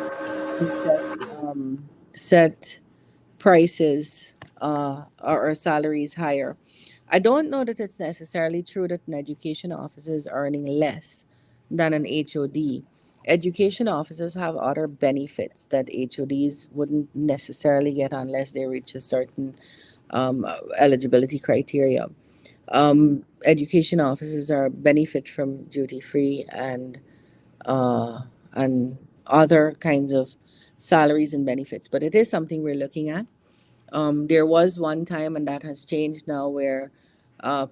S4: to set prices or salaries higher. I don't know that it's necessarily true that an education officer is earning less than an HOD. Education officers have other benefits that HODs wouldn't necessarily get unless they reach a certain eligibility criteria. Education officers are benefit from duty free uh, and other kinds of salaries and benefits. But it is something we're looking at. There was one time, and that has changed now, where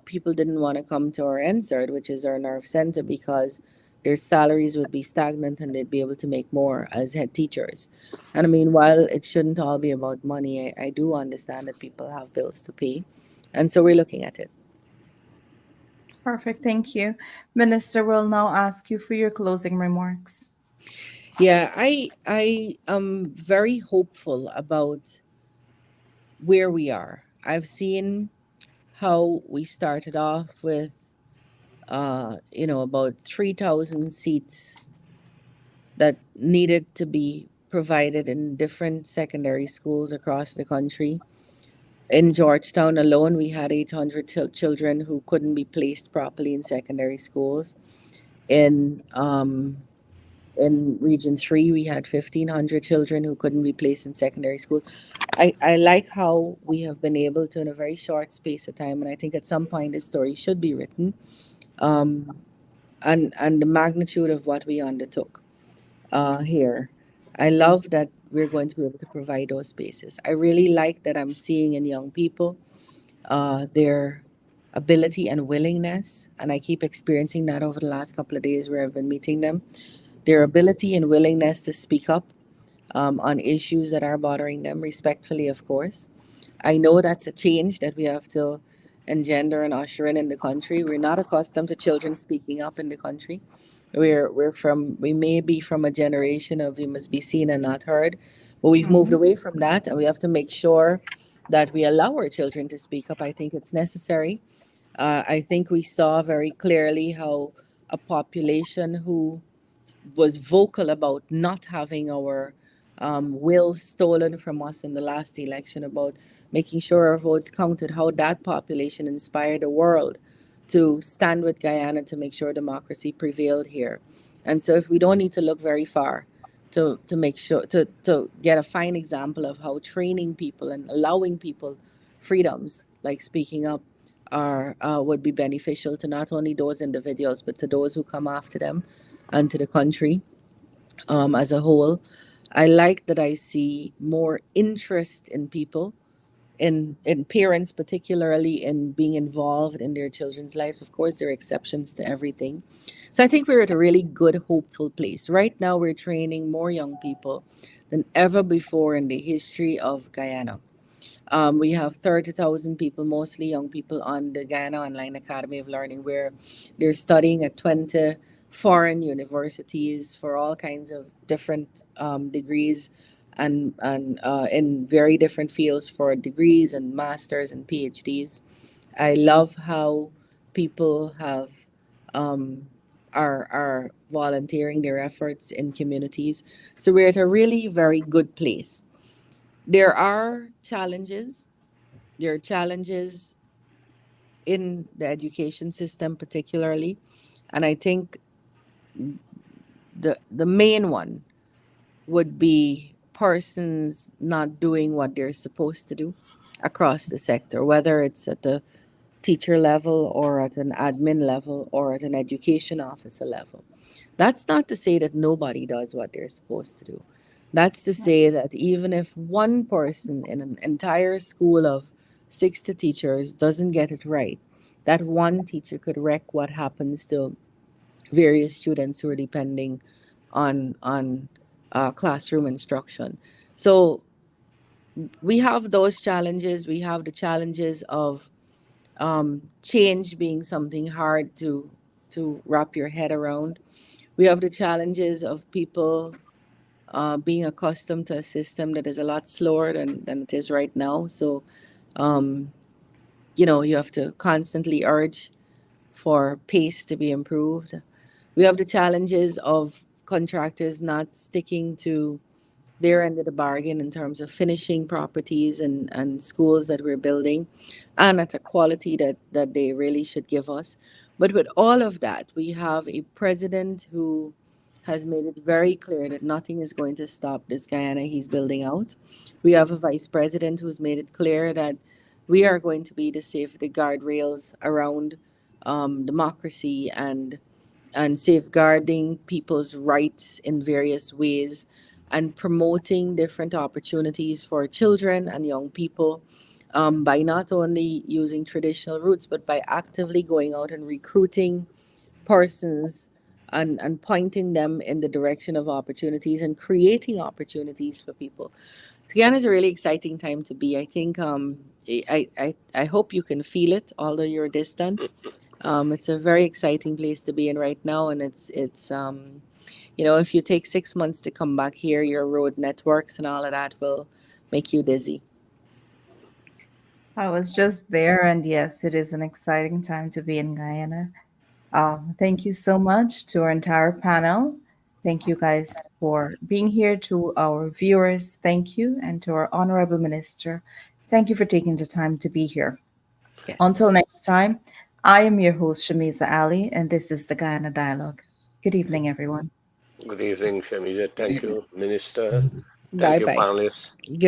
S4: people didn't want to come to our NSERD, which is our nerve center, because their salaries would be stagnant and they'd be able to make more as head teachers. And I mean, while it shouldn't all be about money, I do understand that people have bills to pay. And so we're looking at it.
S1: Perfect. Thank you. Minister will now ask you for your closing remarks.
S4: Yeah, I am very hopeful about where we are. I've seen how we started off with about 3,000 seats that needed to be provided in different secondary schools across the country. In Georgetown alone, we had 800 children who couldn't be placed properly in secondary schools. In Region 3, we had 1,500 children who couldn't be placed in secondary schools. I like how we have been able to, in a very short space of time, and I think at some point this story should be written, um, and the magnitude of what we undertook here. I love that we're going to be able to provide those spaces. I really like that I'm seeing in young people their ability and willingness, and I keep experiencing that over the last couple of days where I've been meeting them. Their ability and willingness to speak up on issues that are bothering them, respectfully, of course. I know that's a change that we have to engender and usher in the country. We're not accustomed to children speaking up in the country. We may be from a generation of we must be seen and not heard, but we've moved away from that, and we have to make sure that we allow our children to speak up. I think it's necessary. I think we saw very clearly how a population who was vocal about not having our will stolen from us in the last election about making sure our votes counted, how that population inspired the world to stand with Guyana to make sure democracy prevailed here. And so, if we don't need to look very far to make sure to get a fine example of how training people and allowing people freedoms like speaking up are would be beneficial to not only those individuals but to those who come after them and to the country as a whole. I like that I see more interest in people, in parents, particularly in being involved in their children's lives. Of course, there are exceptions to everything. So I think we're at a really good, hopeful place. Right now, we're training more young people than ever before in the history of Guyana. We have 30,000 people, mostly young people, on the Guyana Online Academy of Learning, where they're studying at 20 foreign universities for all kinds of different degrees and in very different fields for degrees and masters and PhDs. I love how people have are volunteering their efforts in communities. So we're at a really very good place. There are challenges. There are challenges in the education system, particularly, and I think the main one would be persons not doing what they're supposed to do across the sector, whether it's at the teacher level or at an admin level or at an education officer level. That's not to say that nobody does what they're supposed to do. That's to say that even if one person in an entire school of 60 teachers doesn't get it right, that one teacher could wreck what happens to various students who are depending on classroom instruction. So we have those challenges. We have the challenges of change being something hard to wrap your head around. We have the challenges of people being accustomed to a system that is a lot slower than it is right now. So, um, you have to constantly urge for pace to be improved. We have the challenges of contractors not sticking to their end of the bargain in terms of finishing properties and schools that we're building and at a quality that they really should give us. But with all of that, we have a president who has made it very clear that nothing is going to stop this Guyana he's building out. We have a vice president who's made it clear that we are going to be the guardrails around democracy and safeguarding people's rights in various ways and promoting different opportunities for children and young people by not only using traditional routes, but by actively going out and recruiting persons and pointing them in the direction of opportunities and creating opportunities for people. Guyana is a really exciting time to be. I think I hope you can feel it, although you're distant. It's a very exciting place to be in right now, and it's if you take 6 months to come back here, your road networks and all of that will make you dizzy.
S1: I was just there, and yes, it is an exciting time to be in Guyana. Thank you so much to our entire panel. Thank you guys for being here. To our viewers, thank you. And to our Honorable Minister, thank you for taking the time to be here.
S4: Yes.
S1: Until next time, I am your host, Shamiza Ali, and this is the Guyana Dialogue. Good evening, everyone.
S2: Good evening, Shamida.
S3: Good
S2: Thank
S3: evening.
S2: you, Minister.
S4: Bye
S2: Thank you,
S4: bye.
S2: panelists.
S4: Good